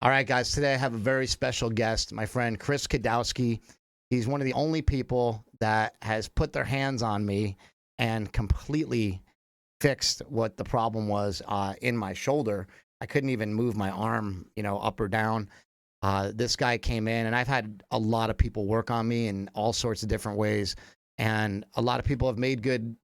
All right, guys, today I have a very special guest, my friend Chris Kidawski. He's one of the only people that has put their hands on me and completely fixed what the problem was in my shoulder. I couldn't even move my arm, up or down. This guy came in, and I've had a lot of people work on me in all sorts of different ways, and a lot of people have made good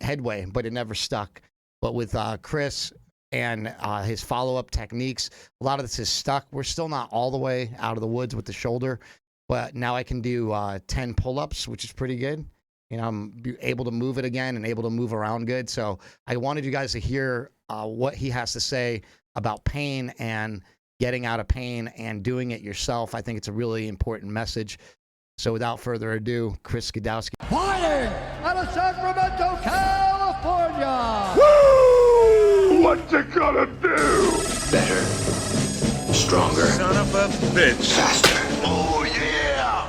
headway, but it never stuck. But with Chris and his follow-up techniques, a lot of this is stuck. We're still not all the way out of the woods with the shoulder, but now I can do 10 pull-ups, which is pretty good. I'm able to move it again and able to move around good. So I wanted you guys to hear what he has to say about pain and getting out of pain and doing it yourself. I think it's a really important message. So without further ado, Chris Kidawski. Flying out of Sacramento, California. Woo! What you gonna do? Better. Stronger. Son of a bitch. Faster. Oh, yeah!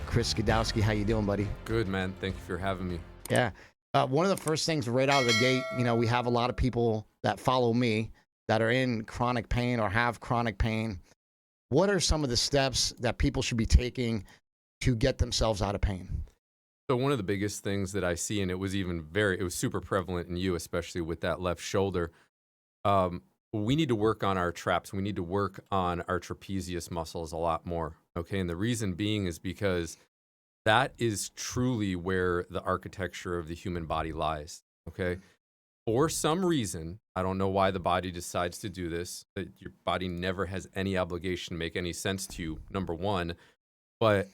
Chris Kidawski, how you doing, buddy? Good, man. Thank you for having me. Yeah. One of the first things right out of the gate, we have a lot of people that follow me that are in chronic pain or have chronic pain. What are some of the steps that people should be taking to get themselves out of pain? So one of the biggest things that I see, and it was super prevalent in you, especially with that left shoulder. We need to work on our traps. We need to work on our trapezius muscles a lot more. Okay. And the reason being is because that is truly where the architecture of the human body lies. Okay. For some reason, I don't know why the body decides to do this, that your body never has any obligation to make any sense to you, number one. But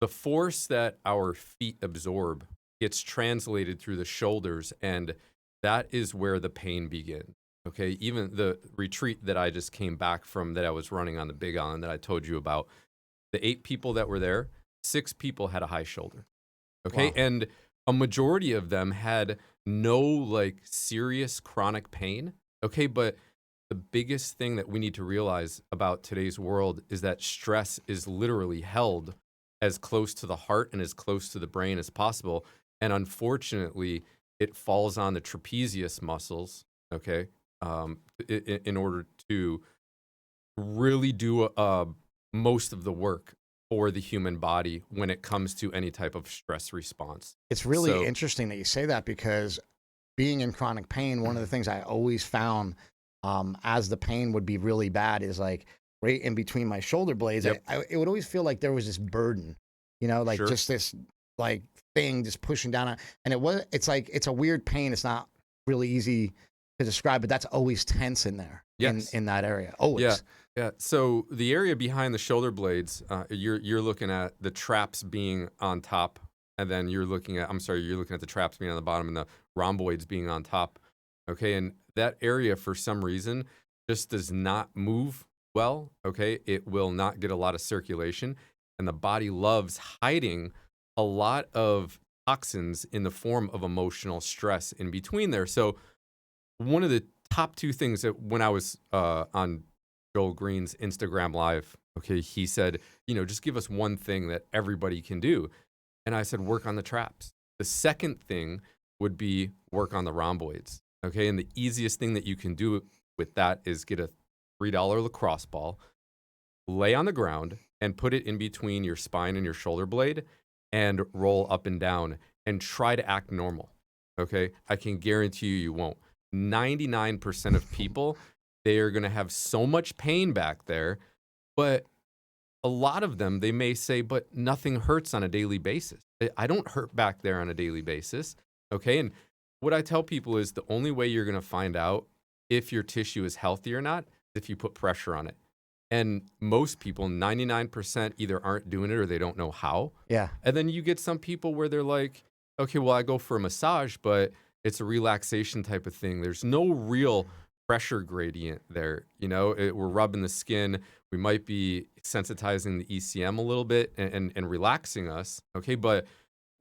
the force that our feet absorb gets translated through the shoulders, and that is where the pain begins. Okay, even the retreat that I just came back from that I was running on the Big Island that I told you about, the 8 people that were there, 6 people had a high shoulder. Okay, Wow. and a majority of them had no serious chronic pain. Okay, but the biggest thing that we need to realize about today's world is that stress is literally held as close to the heart and as close to the brain as possible. And unfortunately, it falls on the trapezius muscles, okay, in order to really do most of the work for the human body when it comes to any type of stress response. It's really interesting that you say that, because being in chronic pain, one of the things I always found as the pain would be really bad is right in between my shoulder blades. Yep. It would always feel like there was this burden, Sure. just this thing just pushing down on, and it's a weird pain. It's not really easy to describe, but that's always tense in there. Yes. in that area. Always. Yeah. So the area behind the shoulder blades, you're looking at the traps being on top, and then you're looking at the traps being on the bottom and the rhomboids being on top. Okay, and that area for some reason just does not move well. Okay, it will not get a lot of circulation, and the body loves hiding a lot of toxins in the form of emotional stress in between there. So one of the top 2 things that when I was on Joel Green's Instagram Live, okay, he said, just give us one thing that everybody can do. And I said, work on the traps. The second thing would be work on the rhomboids. Okay, and the easiest thing that you can do with that is get a $3 lacrosse ball, lay on the ground, and put it in between your spine and your shoulder blade and roll up and down and try to act normal. Okay, I can guarantee you won't. 99% of people, they are going to have so much pain back there, but a lot of them, they may say, but nothing hurts on a daily basis. I don't hurt back there on a daily basis. Okay, and what I tell people is the only way you're going to find out if your tissue is healthy or not is if you put pressure on it. And most people, 99%, either aren't doing it or they don't know how. Yeah. And then you get some people where they're like, okay, well, I go for a massage, but it's a relaxation type of thing. There's no real pressure gradient there. We're rubbing the skin. We might be sensitizing the ECM a little bit and relaxing us. Okay, but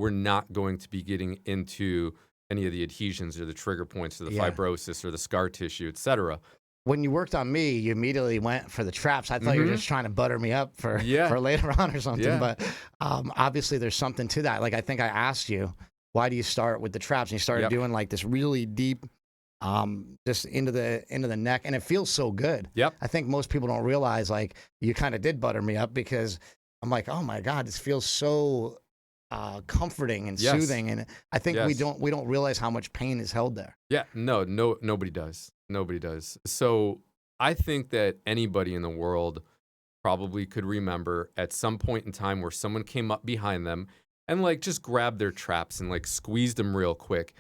we're not going to be getting into any of the adhesions or the trigger points or the fibrosis or the scar tissue, et cetera. When you worked on me, you immediately went for the traps. I thought you were just trying to butter me up for later on or something. Yeah. But obviously there's something to that. I think I asked you, why do you start with the traps? And you started doing like this really deep, just into the neck, and it feels so good. Yep. I think most people don't realize, like, you kind of did butter me up, because I'm like, oh my God, this feels so comforting and soothing, and I think we don't realize how much pain is held there. Yeah, nobody does. Nobody does. So I think that anybody in the world probably could remember at some point in time where someone came up behind them and like just grabbed their traps and like squeezed them real quick.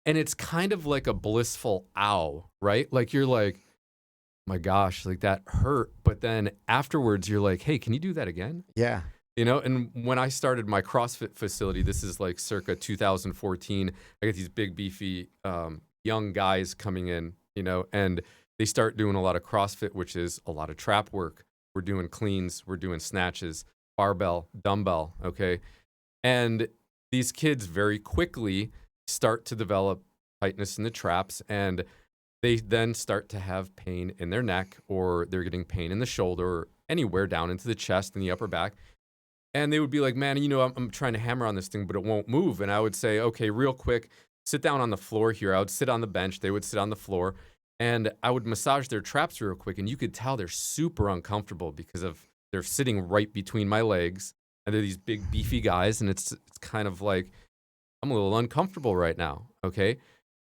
And it's kind of like a blissful ow, right? Like you're like, my gosh, like that hurt. But then afterwards you're like, hey, can you do that again? Yeah. You know, and when I started my CrossFit facility, this is like circa 2014, I get these big, beefy, young guys coming in, you know, and they start doing a lot of CrossFit, which is a lot of trap work. We're doing cleans, we're doing snatches, barbell, dumbbell, okay? And these kids very quickly start to develop tightness in the traps, and they then start to have pain in their neck, or they're getting pain in the shoulder, or anywhere down into the chest and the upper back. And they would be like, man, you know, I'm trying to hammer on this thing, but it won't move. And I would say, okay, real quick, sit down on the floor here. I would sit on the bench. They would sit on the floor. And I would massage their traps real quick. And you could tell they're super uncomfortable because they're sitting right between my legs. And they're these big, beefy guys. And it's kind of like, I'm a little uncomfortable right now, okay?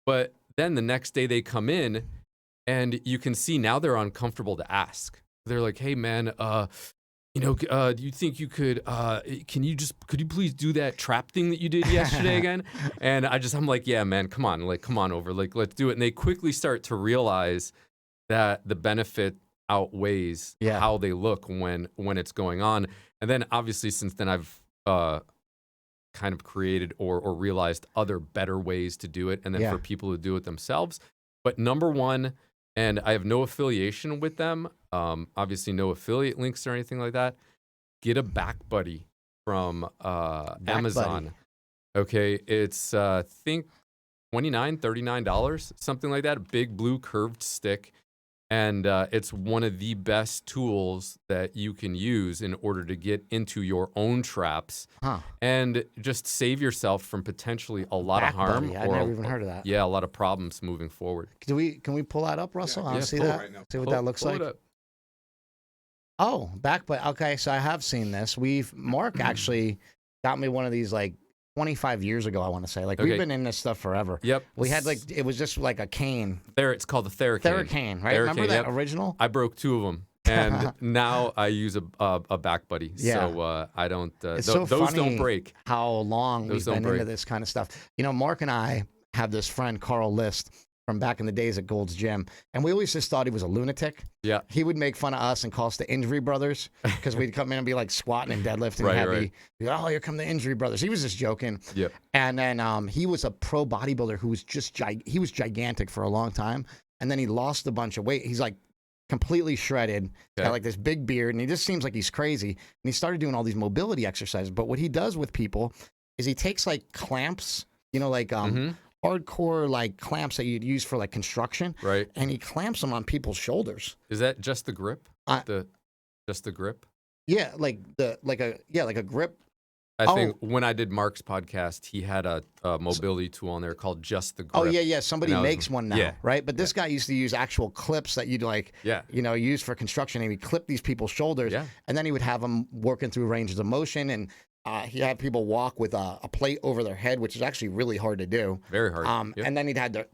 But then the next day they come in, and you can see now they're uncomfortable to ask. They're like, hey, man, you know, do you think you could, could you please do that trap thing that you did yesterday again? And I'm like, yeah, man, come on over, like, let's do it. And they quickly start to realize that the benefit outweighs how they look when it's going on. And then obviously since then I've kind of created or realized other better ways to do it. And then for people to do it themselves. But number one, and I have no affiliation with them, obviously no affiliate links or anything like that, get a back buddy from Amazon. Buddy. Okay, it's I think $29, $39, something like that, a big blue curved stick. And it's one of the best tools that you can use in order to get into your own traps and just save yourself from potentially a lot of harm. Buddy. I never even heard of that. Yeah, a lot of problems moving forward. Can we pull that up, Russell? I'll see that. Right now. See what that looks like. Oh, back buddy. Okay, so I have seen this. Mark actually got me one of these like 25 years ago, I want to say. Like, we've been in this stuff forever. Yep. We had it was just like a cane. It's called the Theracane. Theracane, right? Remember that original? I broke two of them. And now I use a back buddy. Yeah. So I don't, it's those funny don't break. How long we've been into this kind of stuff. You know, Mark and I have this friend, Carl List, from back in the days at Gold's Gym. And we always just thought he was a lunatic. Yeah. He would make fun of us and call us the Injury Brothers, because we'd come in and be like squatting and deadlifting heavy. Right. Be like, oh, here come the Injury Brothers. He was just joking. Yep. And then he was a pro bodybuilder who was just he was gigantic for a long time. And then he lost a bunch of weight. He's like completely shredded, got like this big beard, and he just seems like he's crazy. And he started doing all these mobility exercises. But what he does with people is he takes like clamps, you know, like hardcore like clamps that you'd use for like construction, right? And he clamps them on people's shoulders. Is that just the grip? Just the grip? Yeah, like a grip. I think when I did Mark's podcast, he had a mobility tool on there called Just the Grip. Oh yeah. Somebody makes one now, right? But this guy used to use actual clips that you'd use for construction, and he'd clip these people's shoulders, and then he would have them working through ranges of motion, and he had people walk with a plate over their head, which is actually really hard to do. Very hard. And then he'd had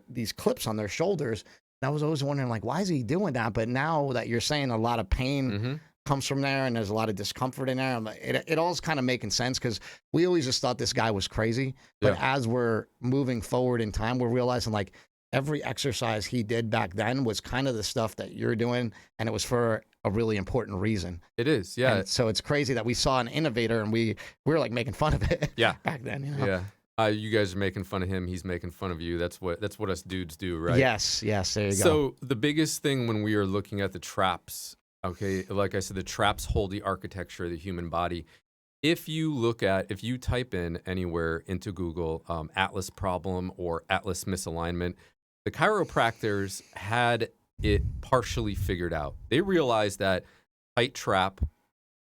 these clips on their shoulders. And I was always wondering, like, why is he doing that? But now that you're saying a lot of pain comes from there, and there's a lot of discomfort in there, it all's kind of making sense, because we always just thought this guy was crazy. But as we're moving forward in time, we're realizing like every exercise he did back then was kind of the stuff that you're doing, and it was for a really important reason. It is, yeah. And so it's crazy that we saw an innovator and we were like making fun of it. Back then, you know? Yeah. You guys are making fun of him. He's making fun of you. That's what us dudes do, right? Yes. There you go. So the biggest thing when we are looking at the traps, okay, like I said, the traps hold the architecture of the human body. If you type in anywhere into Google Atlas problem or Atlas misalignment, the chiropractors had it partially figured out. They realized that tight trap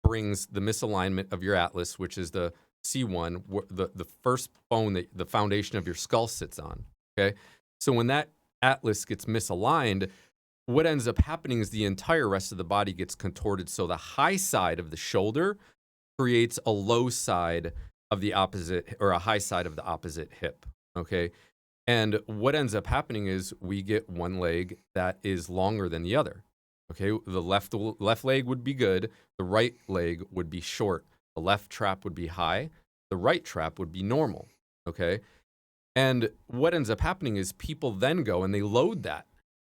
brings the misalignment of your atlas, which is the C1, the first bone that the foundation of your skull sits on. Okay, so when that atlas gets misaligned, what ends up happening is the entire rest of the body gets contorted. So the high side of the shoulder creates a low side of the opposite, or a high side of the opposite hip. Okay. And what ends up happening is we get one leg that is longer than the other. Okay. The left leg would be good. The right leg would be short. The left trap would be high. The right trap would be normal. Okay. And what ends up happening is people then go and they load that.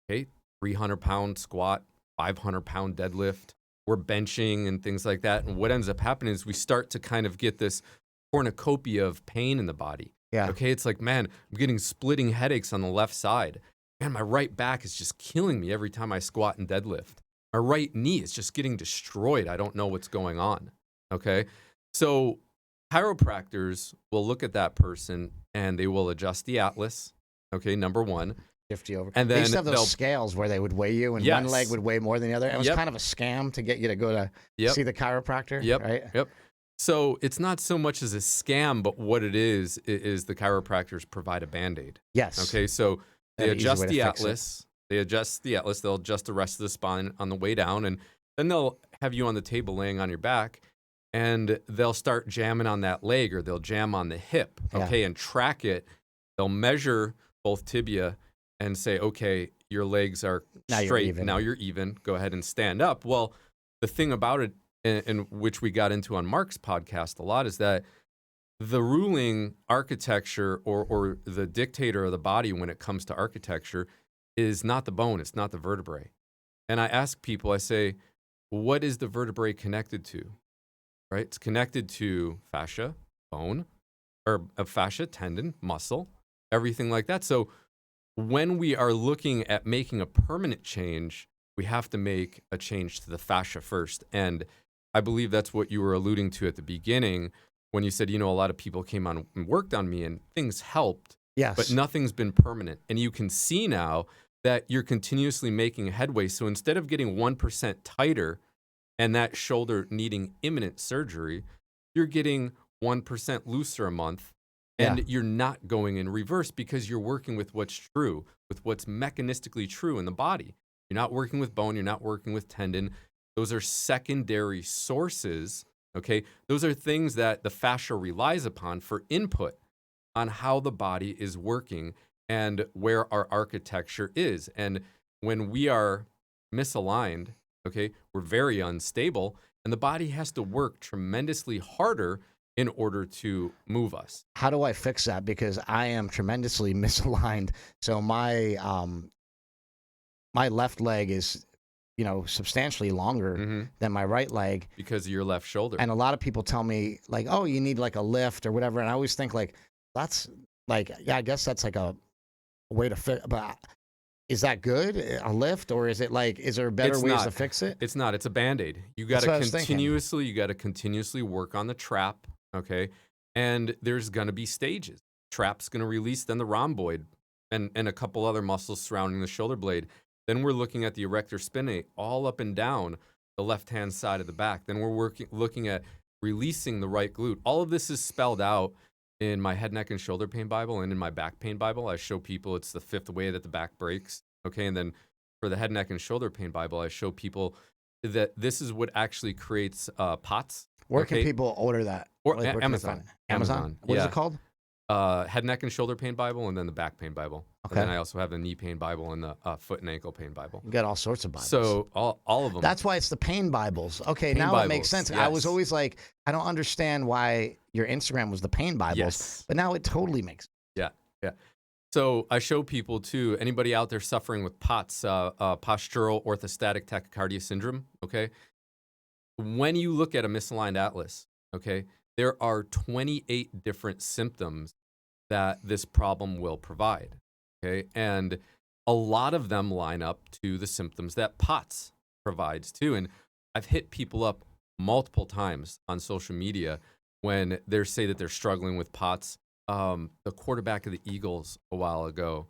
Okay. 300-pound squat, 500-pound deadlift. We're benching and things like that. And what ends up happening is we start to kind of get this cornucopia of pain in the body. Yeah. Okay. It's like, man, I'm getting splitting headaches on the left side. Man, my right back is just killing me every time I squat and deadlift. My right knee is just getting destroyed. I don't know what's going on. Okay. So chiropractors will look at that person and they will adjust the atlas. Okay. Number one. 50 over. And They then used to have they'll- those scales where they would weigh you, and Yes. one leg would weigh more than the other. It was Yep. kind of a scam to get you to go to Yep. see the chiropractor. Yep. Right. Yep. So it's not so much as a scam, but what it is the chiropractors provide a Band-Aid. Yes. Okay. So they They have an easy adjust way to the fix it. atlas. They adjust the atlas. They'll adjust the rest of the spine on the way down. And then they'll have you on the table laying on your back. And they'll start jamming on that leg, or they'll jam on the hip. Yeah. Okay. And track it. They'll measure both tibia and say, okay, your legs are Now you're straight. even. Now you're even. Go ahead and stand up. Well, the thing about it, and which we got into on Mark's podcast a lot, is that the ruling architecture or the dictator of the body when it comes to architecture is not the bone, it's not the vertebrae. And I ask people, I say, what is the vertebrae connected to? Right? It's connected to fascia, bone, or fascia, tendon, muscle, everything like that. So when we are looking at making a permanent change, we have to make a change to the fascia first. And I believe that's what you were alluding to at the beginning when you said, a lot of people came on and worked on me and things helped, Yes. but nothing's been permanent. And you can see now that you're continuously making headway. So instead of getting 1% tighter and that shoulder needing imminent surgery, you're getting 1% looser a month. And Yeah. you're not going in reverse because you're working with what's true, with what's mechanistically true in the body. You're not working with bone. You're not working with tendon. Those are secondary sources, okay? Those are things that the fascia relies upon for input on how the body is working and where our architecture is. And when we are misaligned, okay, we're very unstable, and the body has to work tremendously harder in order to move us. How do I fix that? Because I am tremendously misaligned. So my left leg is, substantially longer than my right leg. Because of your left shoulder. And a lot of people tell me like, oh, you need like a lift or whatever. And I always think like, that's like, yeah, I guess that's like a way to fit. But is that good? A lift? Or is it like, is there better It's ways not. to fix it? It's not. It's a Band-Aid. You got That's what I to was thinking. continuously work on the trap, okay? And there's going to be stages. Trap's going to release, then the rhomboid and a couple other muscles surrounding the shoulder blade. Then we're looking at the erector spinae all up and down the left-hand side of the back. Then we're looking at releasing the right glute. All of this is spelled out in my head, neck, and shoulder pain Bible and in my back pain Bible. I show people it's the 5th way that the back breaks. Okay, and then for the head, neck, and shoulder pain Bible, I show people that this is what actually creates POTS. Where okay? can people order that? Or Like, where can they Amazon. find it? Amazon? What is yeah. it called? Head, neck, and shoulder pain Bible, and then the back pain Bible. Okay. And then I also have the knee pain Bible and the foot and ankle pain Bible. You got all sorts of Bibles. So all of them. That's why it's the pain Bibles. Okay, Pain now it makes Bibles, sense. I was yes. always like, I don't understand why your Instagram was the pain Bibles, Yes. but now it totally makes sense. Yeah. So I show people too, anybody out there suffering with POTS, postural orthostatic tachycardia syndrome, okay? When you look at a misaligned atlas, okay, there are 28 different symptoms that this problem will provide, okay? And a lot of them line up to the symptoms that POTS provides too. And I've hit people up multiple times on social media when they say that they're struggling with POTS. The quarterback of the Eagles a while ago,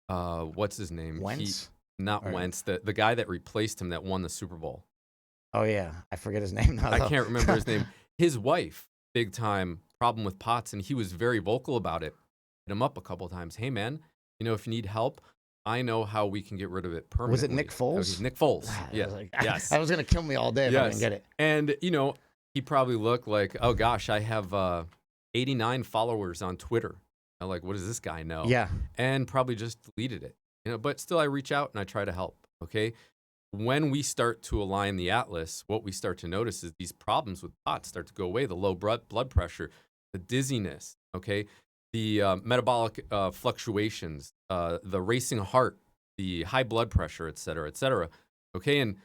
what's his name? Wentz? Not Or- Wentz, the guy that replaced him that won the Super Bowl. Oh, yeah. I forget his name now. I though. can't remember his name. His wife big time problem with POTS, and he was very vocal about it. Hit him up a couple of times. Hey, man, if you need help, I know how we can get rid of it permanently. Was it Nick Foles? Was Nick Foles. Yeah. Yes. I was going to kill me all day if I didn't get it. And, he probably looked like, oh, gosh, I have 89 followers on Twitter. I'm like, what does this guy know? Yeah. And probably just deleted it. But still, I reach out and I try to help. Okay. When we start to align the atlas, what we start to notice is these problems with POTS start to go away. The low blood pressure, the dizziness, okay, the metabolic fluctuations, the racing heart, the high blood pressure, et cetera, okay? And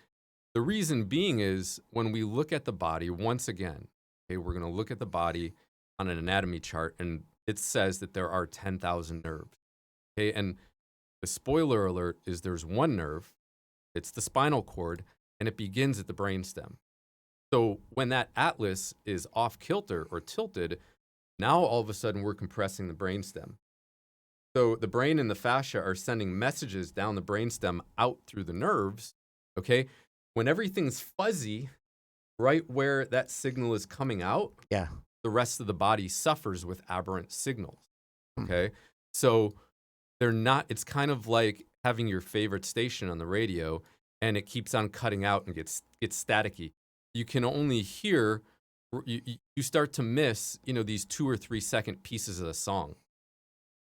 the reason being is when we look at the body, once again, okay, we're going to look at the body on an anatomy chart, and it says that there are 10,000 nerves, okay? And the spoiler alert is there's one nerve, it's the spinal cord, and it begins at the brainstem. So when that atlas is off kilter or tilted, now all of a sudden we're compressing the brainstem. So the brain and the fascia are sending messages down the brainstem out through the nerves, okay? When everything's fuzzy, right where that signal is coming out, yeah, the rest of the body suffers with aberrant signals, okay? So they're not, it's kind of like having your favorite station on the radio and it keeps on cutting out and gets staticky. You can only hear, you start to miss, these 2 or 3 second pieces of the song.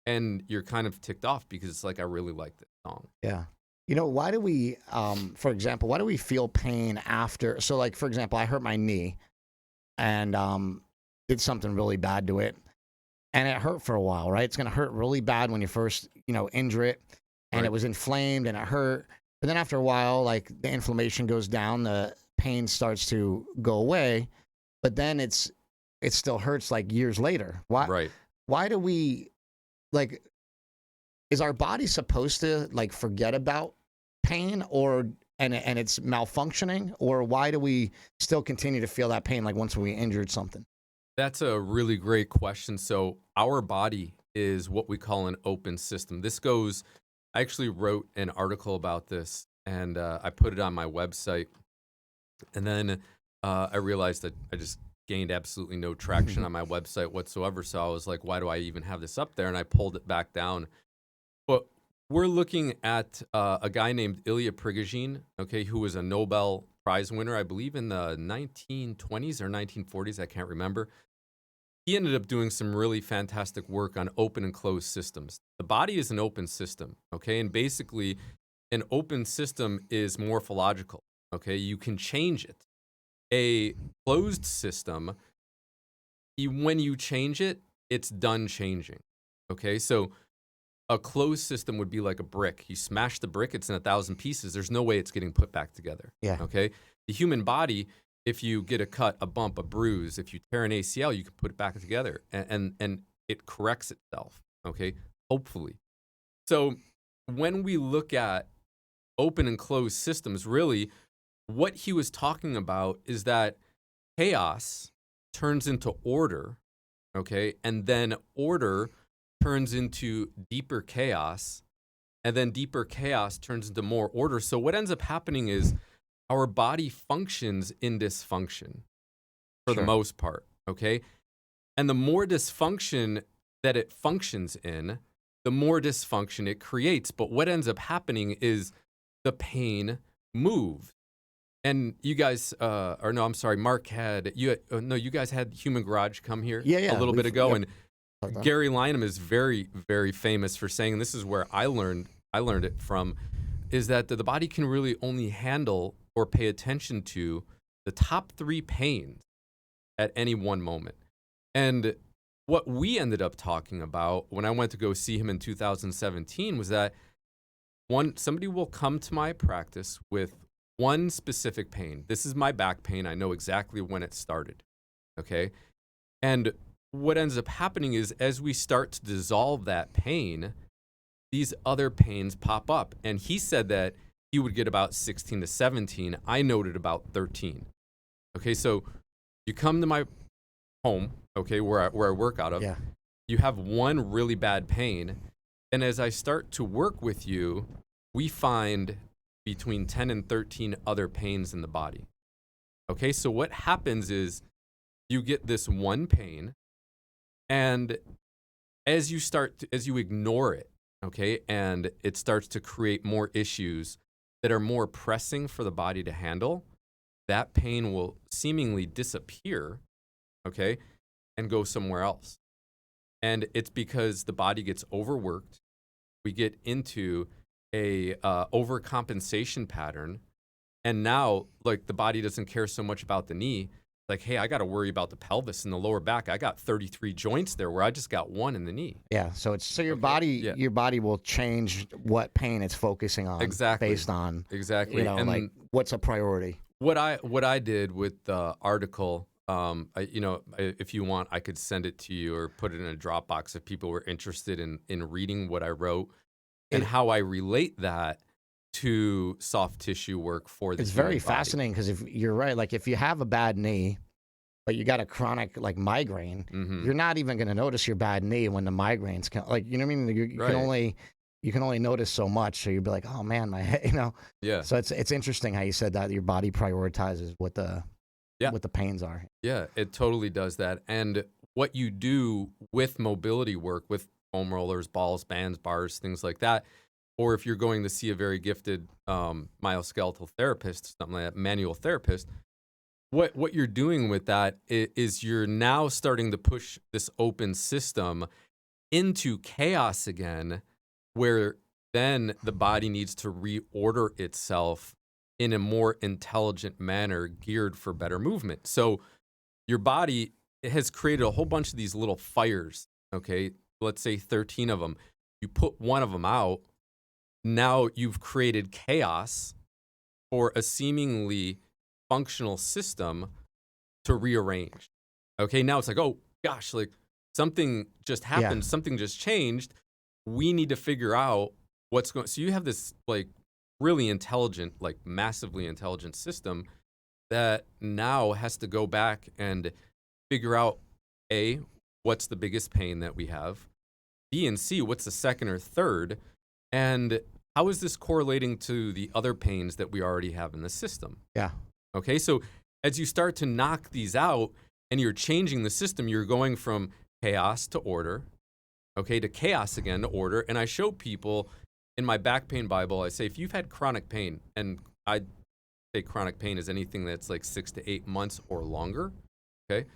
And you're kind of ticked off because it's like, I really like this song. Yeah. Why do we, for example, why do we feel pain after? So like, for example, I hurt my knee and did something really bad to it. And it hurt for a while, right? It's going to hurt really bad when you first, injure it. And It was inflamed and it hurt. But then after a while, like the inflammation goes down, the pain starts to go away. But then it still hurts like years later. Why? Right. Why do we, like, is our body supposed to like forget about pain and it's malfunctioning, or why do we still continue to feel that pain like once we injured something? That's a really great question. So our body is what we call an open system. I actually wrote an article about this and I put it on my website. And then I realized that I just gained absolutely no traction on my website whatsoever. So I was like, why do I even have this up there? And I pulled it back down. But we're looking at a guy named Ilya Prigogine, okay, who was a Nobel Prize winner, I believe in the 1920s or 1940s. I can't remember. He ended up doing some really fantastic work on open and closed systems. The body is an open system, okay? And basically, an open system is morphological, okay? You can change it. A closed system, when you change it, it's done changing, okay? So a closed system would be like a brick. You smash the brick, it's in 1,000 pieces. There's no way it's getting put back together, okay? The human body, if you get a cut, a bump, a bruise, if you tear an ACL, you can put it back together and it corrects itself, okay? Hopefully. So when we look at open and closed systems, really what he was talking about is that chaos turns into order, okay? And then order turns into deeper chaos, and then deeper chaos turns into more order. So what ends up happening is our body functions in dysfunction for the most part, okay? And the more dysfunction that it functions in, the more dysfunction it creates. But what ends up happening is the pain moves. And you guys, Mark you guys had Human Garage come here a little bit ago, and Gary Lynham is very, very famous for saying, and this is where I learned it from, is that the body can really only handle or pay attention to the top 3 pains at any one moment. And what we ended up talking about when I went to go see him in 2017 was that somebody will come to my practice with one specific pain. This is my back pain. I know exactly when it started, okay? And what ends up happening is as we start to dissolve that pain, these other pains pop up. And he said that he would get about 16 to 17. I noted about 13. Okay, so you come to my home, okay, where I work out of. Yeah. You have one really bad pain. And as I start to work with you, we find between 10 and 13 other pains in the body. Okay, so what happens is you get this one pain, and as you ignore it, okay, and it starts to create more issues that are more pressing for the body to handle, that pain will seemingly disappear, okay, and go somewhere else. And it's because the body gets overworked. We get into a overcompensation pattern, and now like the body doesn't care so much about the knee. Like, hey, I got to worry about the pelvis and the lower back. I got 33 joints there where I just got one in the knee. Yeah. So your body will change what pain it's focusing on based on like what's a priority. What I did with the article, if you want, I could send it to you or put it in a Dropbox if people were interested in reading what I wrote and how I relate that to soft tissue work for the It's very body. fascinating because if you're right, like if you have a bad knee, but you got a chronic like migraine, you're not even going to notice your bad knee when the migraines come. Like, you know what I mean? You can only notice so much. So you'll be like, oh man, my head, Yeah. So it's interesting how you said that your body prioritizes what the pains are. Yeah, it totally does that. And what you do with mobility work, with foam rollers, balls, bands, bars, things like that, or if you're going to see a very gifted myoskeletal therapist, something like that, manual therapist, what you're doing with that is you're now starting to push this open system into chaos again, where then the body needs to reorder itself in a more intelligent manner geared for better movement. So your body has created a whole bunch of these little fires, okay? Let's say 13 of them. You put one of them out, now you've created chaos for a seemingly functional system to rearrange. Okay, now it's like, oh gosh, like something just happened, something just changed. We need to figure out what's going. So you have this like really intelligent, like massively intelligent system that now has to go back and figure out A, what's the biggest pain that we have, B and C, what's the second or third, and how is this correlating to the other pains that we already have in the system? Yeah. Okay, so as you start to knock these out and you're changing the system, you're going from chaos to order, okay, to chaos again to order. And I show people in my back pain Bible, I say, if you've had chronic pain, and I say chronic pain is anything that's like 6 to 8 months or longer, okay,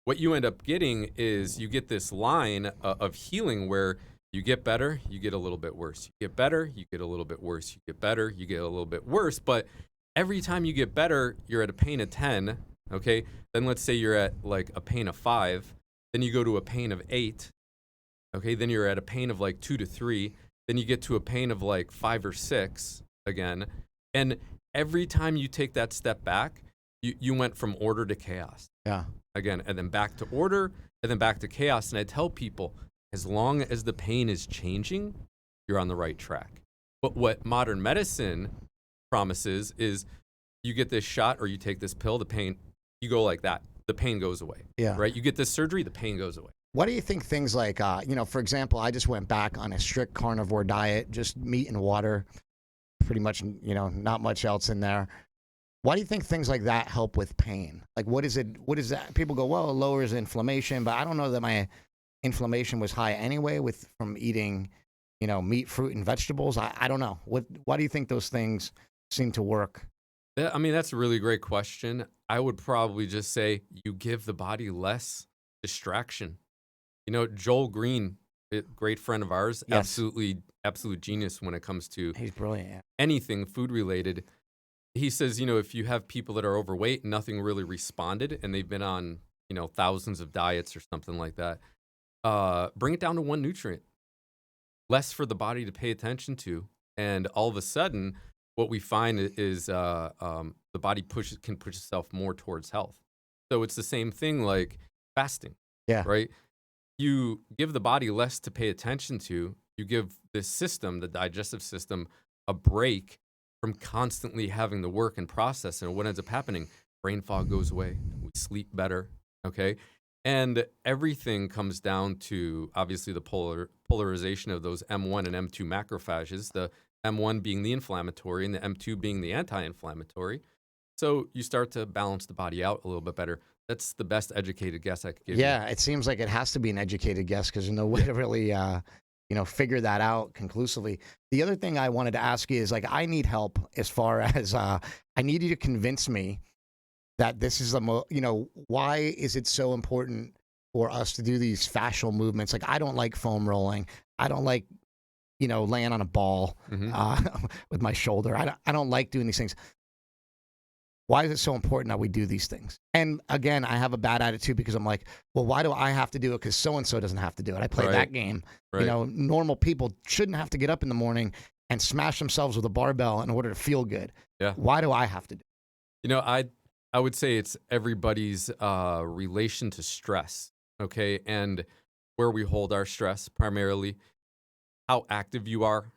what you end up getting is you get this line of healing where you get better, you get a little bit worse. You get better, you get a little bit worse. You get better, you get a little bit worse. But every time you get better, you're at a pain of 10, okay? Then let's say you're at like a pain of 5. Then you go to a pain of 8, okay? Then you're at a pain of like 2 to 3. Then you get to a pain of like 5 or 6 again. And every time you take that step back, you went from order to chaos. Yeah. Again, and then back to order, and then back to chaos. And I tell people, as long as the pain is changing, you're on the right track. But what modern medicine promises is you get this shot or you take this pill, the pain, you go like that, the pain goes away. Yeah. Right? You get this surgery, the pain goes away. What do you think things like, for example, I just went back on a strict carnivore diet, just meat and water, pretty much, not much else in there. Why do you think things like that help with pain? Like, what is that? People go, well, it lowers inflammation, but I don't know that my inflammation was high anyway from eating, meat, fruit, and vegetables. I don't know. Why do you think those things seem to work? I mean, that's a really great question. I would probably just say you give the body less distraction. Joel Green, a great friend of ours, Yes. absolute genius when it comes to He's brilliant. Yeah. anything food related. He says, if you have people that are overweight and nothing really responded and they've been on, thousands of diets or something like that, bring it down to one nutrient, less for the body to pay attention to. And all of a sudden, what we find is the body can push itself more towards health. So it's the same thing like fasting, right? You give the body less to pay attention to. You give this system, the digestive system, a break from constantly having to work and process. And what ends up happening, brain fog goes away. We sleep better, okay? And everything comes down to, obviously, the polarization of those M1 and M2 macrophages, the M1 being the inflammatory and the M2 being the anti-inflammatory. So you start to balance the body out a little bit better. That's the best educated guess I could give you. Yeah, it seems like it has to be an educated guess because there's no way to really, figure that out conclusively. The other thing I wanted to ask you is like, I need help as far as I need you to convince me that this is why is it so important for us to do these fascial movements? Like, I don't like foam rolling. I don't like, laying on a ball with my shoulder. I don't like doing these things. Why is it so important that we do these things? And again, I have a bad attitude because I'm like, well, why do I have to do it? Because so-and-so doesn't have to do it. I play that game. Right. Normal people shouldn't have to get up in the morning and smash themselves with a barbell in order to feel good. Yeah. Why do I have to do it? I would say it's everybody's relation to stress, okay? And where we hold our stress primarily, how active you are,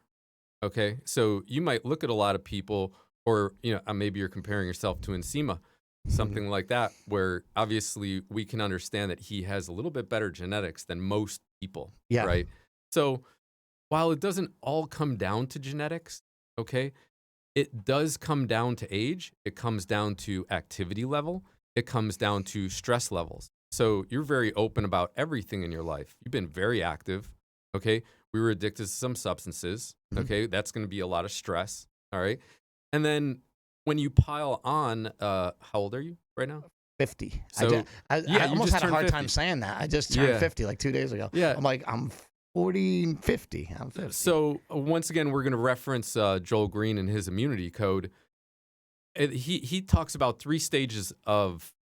okay? So you might look at a lot of people, or maybe you're comparing yourself to Nsima, something like that, where obviously we can understand that he has a little bit better genetics than most people, right? So while it doesn't all come down to genetics, okay, it does come down to age. It comes down to activity level. It comes down to stress levels. So you're very open about everything in your life. You've been very active, okay? We were addicted to some substances, okay? That's going to be a lot of stress, all right? And then when you pile on, how old are you right now? 50. So, I almost had a hard 50. time saying that. I just turned 50 like 2 days ago. Yeah. I'm like, I'm 40, 50. I'm 50. So once again, we're going to reference Joel Green and his immunity code. He talks about 3 stages of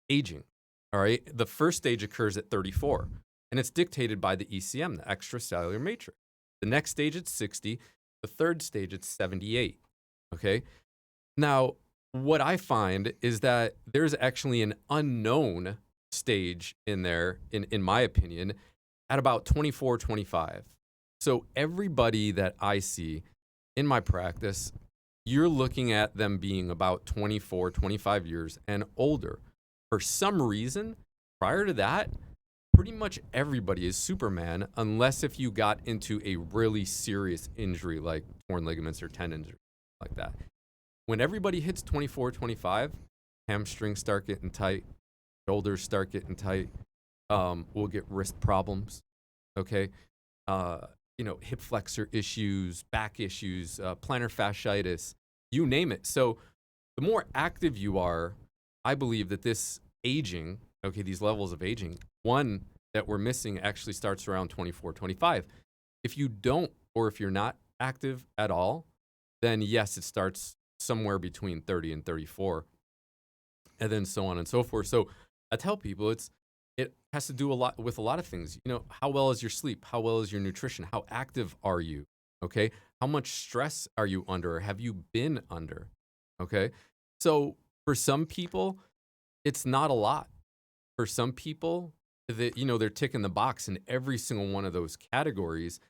aging, all right? The first stage occurs at 34, and it's dictated by the ECM, the extracellular matrix. The next stage at 60. The third stage at 78. Okay. Now, what I find is that there's actually an unknown stage in there, in my opinion, at about 24, 25. So everybody that I see in my practice, you're looking at them being about 24, 25 years and older. For some reason, prior to that, pretty much everybody is Superman, unless if you got into a really serious injury like torn ligaments or tendons or like that. When everybody hits 24, 25, hamstrings start getting tight, shoulders start getting tight. We'll get wrist problems, okay? Hip flexor issues, back issues, plantar fasciitis, you name it. So the more active you are, I believe that this aging, okay, these levels of aging, one that we're missing actually starts around 24, 25. If you don't, or if you're not active at all, then yes, it starts somewhere between 30 and 34, and then so on and so forth. So I tell people it has to do a lot with a lot of things. How well is your sleep? How well is your nutrition? How active are you? Okay. How much stress are you under? Or have you been under? Okay. So for some people, it's not a lot. For some people, they're ticking the box in every single one of those categories.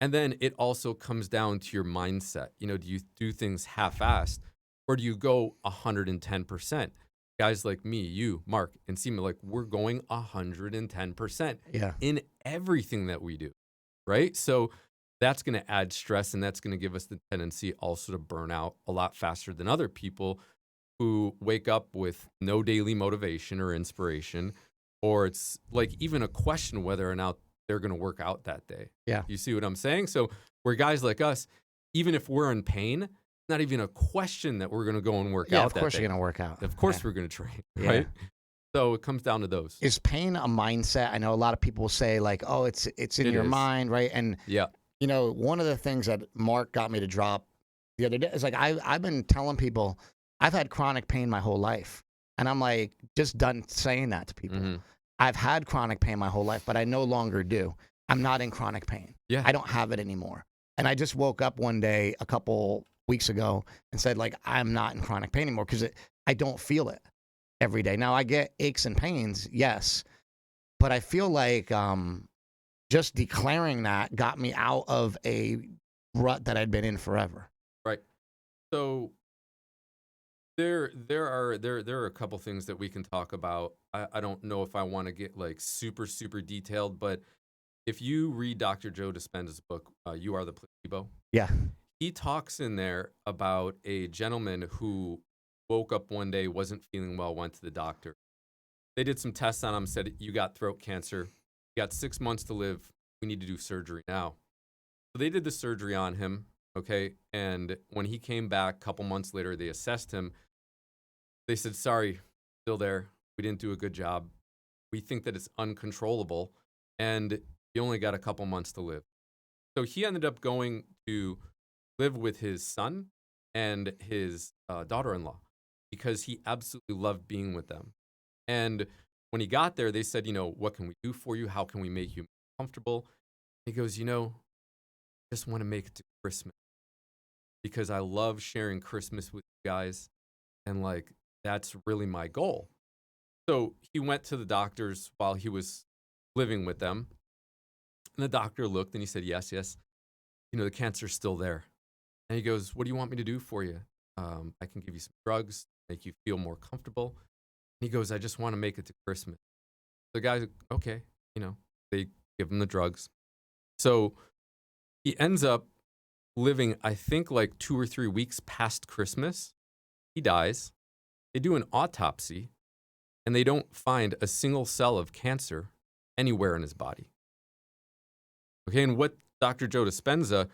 And then it also comes down to your mindset. Do you do things half-assed, or do you go 110%? Guys like me, you, Mark, and Seema, like, we're going 110% in everything that we do, right? So that's going to add stress, and that's going to give us the tendency also to burn out a lot faster than other people who wake up with no daily motivation or inspiration, or it's like even a question whether or not they're going to work out that day. Yeah. You see what I'm saying? So where guys like us, even if we're in pain, it's not even a question that we're going to go and work out that day. Of course you're going to work out. Of course we're going to train, right? So it comes down to those. Is pain a mindset? I know a lot of people say like, oh, it's in your mind, right? And one of the things that Mark got me to drop the other day is like, I've been telling people I've had chronic pain my whole life. And I'm like, just done saying that to people. Mm-hmm. I've had chronic pain my whole life, but I no longer do. I'm not in chronic pain. Yeah. I don't have it anymore. And I just woke up one day a couple weeks ago and said, like, I'm not in chronic pain anymore because I don't feel it every day. Now, I get aches and pains, yes. But I feel like just declaring that got me out of a rut that I'd been in forever. Right. So there are a couple things that we can talk about. I don't know if I want to get like super, super detailed, but if you read Dr. Joe Dispenza's book, You Are the Placebo. Yeah. He talks in there about a gentleman who woke up one day, wasn't feeling well, went to the doctor. They did some tests on him, said, you got throat cancer. You got 6 months to live. We need to do surgery now. So they did the surgery on him, okay? And when he came back a couple months later, they assessed him. They said, sorry, still there. We didn't do a good job. We think that it's uncontrollable, and you only got a couple months to live. So he ended up going to live with his son and his daughter-in-law because he absolutely loved being with them. And when he got there, they said, what can we do for you? How can we make you comfortable? He goes, I just want to make it to Christmas because I love sharing Christmas with you guys. And that's really my goal. So he went to the doctors while he was living with them. And the doctor looked and he said, yes, the cancer's still there. And he goes, what do you want me to do for you? I can give you some drugs, make you feel more comfortable. And he goes, I just want to make it to Christmas. The guy's okay, they give him the drugs. So he ends up living, I think, 2 or 3 weeks past Christmas. He dies. They do an autopsy, and they don't find a single cell of cancer anywhere in his body. Okay, and what Dr. Joe Dispenza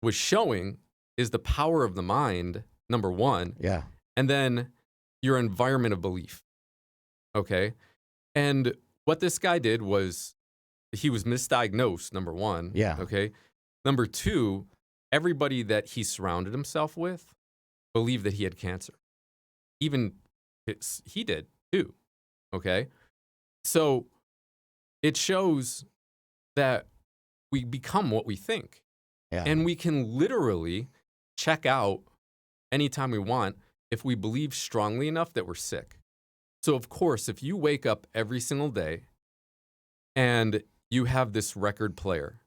was showing is the power of the mind, number one. Yeah. And then your environment of belief. Okay? And what this guy did was he was misdiagnosed, number one. Yeah. Okay? Number two, everybody that he surrounded himself with believed that he had cancer. Even he did too. Okay? So it shows that we become what we think. Yeah. And we can literally check out anytime we want if we believe strongly enough that we're sick. So, of course, if you wake up every single day and you have this record player,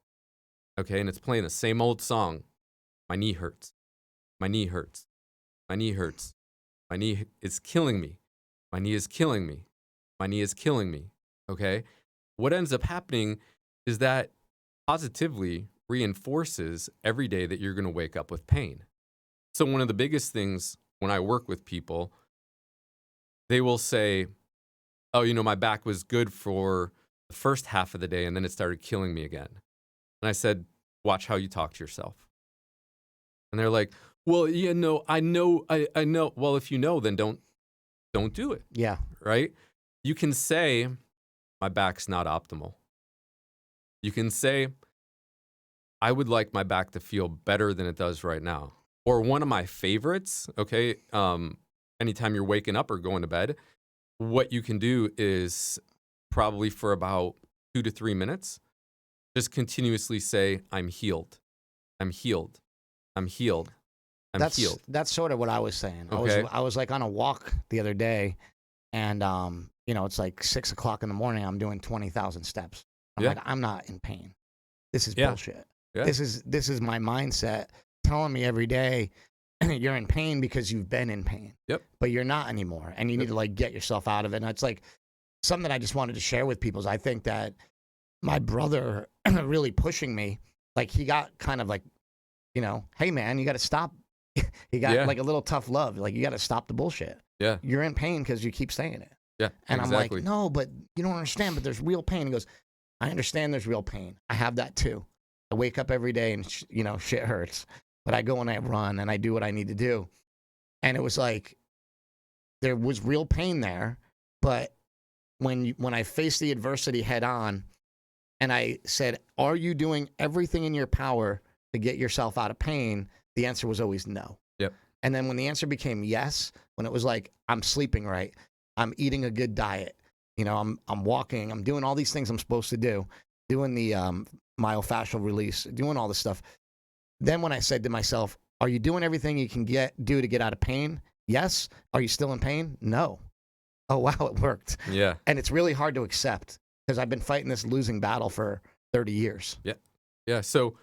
okay, and it's playing the same old song, my knee hurts, my knee hurts, my knee hurts, my knee is killing me, my knee is killing me, my knee is killing me, okay? What ends up happening is that positively reinforces every day that you're going to wake up with pain. So one of the biggest things when I work with people, they will say, oh, my back was good for the first half of the day and then it started killing me again. And I said, watch how you talk to yourself. And they're like, well, I know. Well, if you know, then don't do it. Yeah. Right? You can say, my back's not optimal. You can say, I would like my back to feel better than it does right now. Or one of my favorites, okay, anytime you're waking up or going to bed, what you can do is probably for about 2 to 3 minutes, just continuously say, I'm healed. I'm healed. I'm healed. I'm healed. That's sort of what I was saying. Okay. I was on a walk the other day, and it's 6 o'clock in the morning. I'm doing 20,000 steps. I'm like, I'm not in pain. This is bullshit. Yeah. This is my mindset telling me every day you're in pain because you've been in pain. Yep. But you're not anymore, and you need to get yourself out of it. And it's something that I just wanted to share with people. Is I think that my brother really pushing me. He got kind of hey man, you got to stop. He got a little tough love. You got to stop the bullshit. Yeah. You're in pain because you keep saying it. Yeah. And exactly. I'm like, no, but you don't understand. But there's real pain. He goes, I understand there's real pain. I have that too. I wake up every day and shit hurts. But I go and I run and I do what I need to do. And it was there was real pain there. But when I faced the adversity head on, and I said, are you doing everything in your power to get yourself out of pain? The answer was always no. Yep. And then when the answer became yes, when it was I'm sleeping right, I'm eating a good diet, I'm walking, I'm doing all these things I'm supposed to do, doing the myofascial release, doing all this stuff. Then when I said to myself, are you doing everything you can do to get out of pain? Yes. Are you still in pain? No. Oh, wow, it worked. Yeah. And it's really hard to accept because I've been fighting this losing battle for 30 years. Yeah. Yeah. So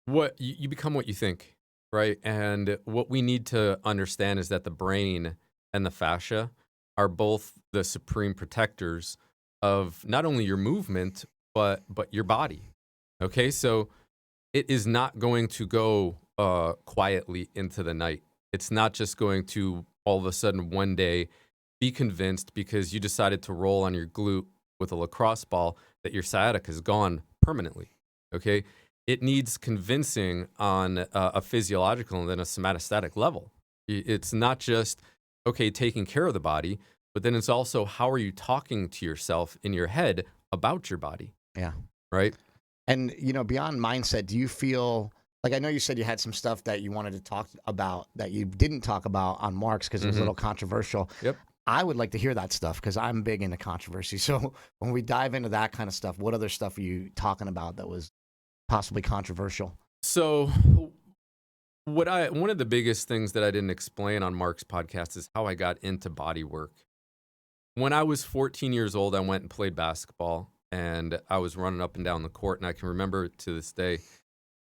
what you become what you think, right? And what we need to understand is that the brain and the fascia are both the supreme protectors of not only your movement, but your body. Okay. So it is not going to go quietly into the night. It's not just going to all of a sudden one day be convinced because you decided to roll on your glute with a lacrosse ball that your sciatica is gone permanently. Okay. It needs convincing on a physiological and then a somatostatic level. It's not just, okay, taking care of the body, but then it's also how are you talking to yourself in your head about your body? Yeah. Right. And, beyond mindset, do you feel like, I know you said you had some stuff that you wanted to talk about that you didn't talk about on Marks because it was a little controversial. Yep. I would like to hear that stuff because I'm big into controversy. So when we dive into that kind of stuff, what other stuff are you talking about that was possibly controversial? So one of the biggest things that I didn't explain on Mark's podcast is how I got into body work. When I was 14 years old, I went and played basketball, and I was running up and down the court, and I can remember to this day,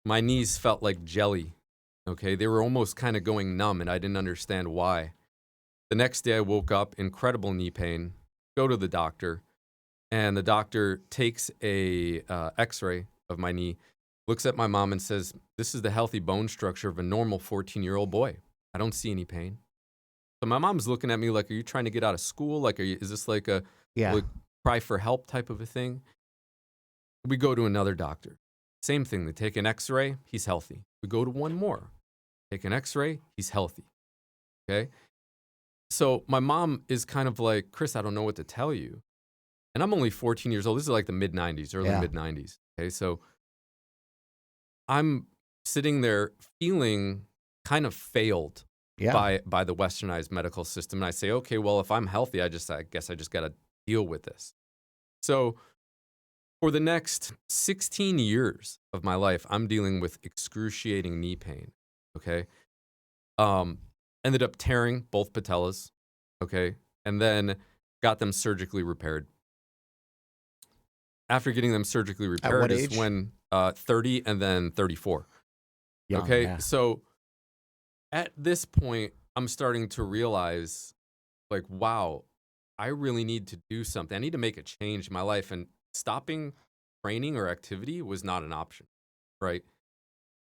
my knees felt like jelly. Okay, they were almost kind of going numb, and I didn't understand why. The next day I woke up, incredible knee pain, go to the doctor, and the doctor takes a x-ray of my knee, looks at my mom and says, this is the healthy bone structure of a normal 14-year-old boy. I don't see any pain. So my mom's looking at me like, are you trying to get out of school? Like, is this like a cry for help type of a thing? We go to another doctor. Same thing. They take an x-ray. He's healthy. We go to one more. Take an x-ray. He's healthy. Okay. So my mom is kind of like, Chris, I don't know what to tell you. And I'm only 14 years old. This is like the mid-90s, early mid-90s. Okay, so I'm sitting there feeling kind of failed by the westernized medical system. And I say, okay, well, if I'm healthy, I guess I just got to deal with this. So for the next 16 years of my life, I'm dealing with excruciating knee pain. Okay. Ended up tearing both patellas, okay, and then got them surgically repaired. After getting them surgically repaired is when 30 and then 34. Okay, so at this point, I'm starting to realize, like, wow, I really need to do something. I need to make a change in my life, and stopping training or activity was not an option, right?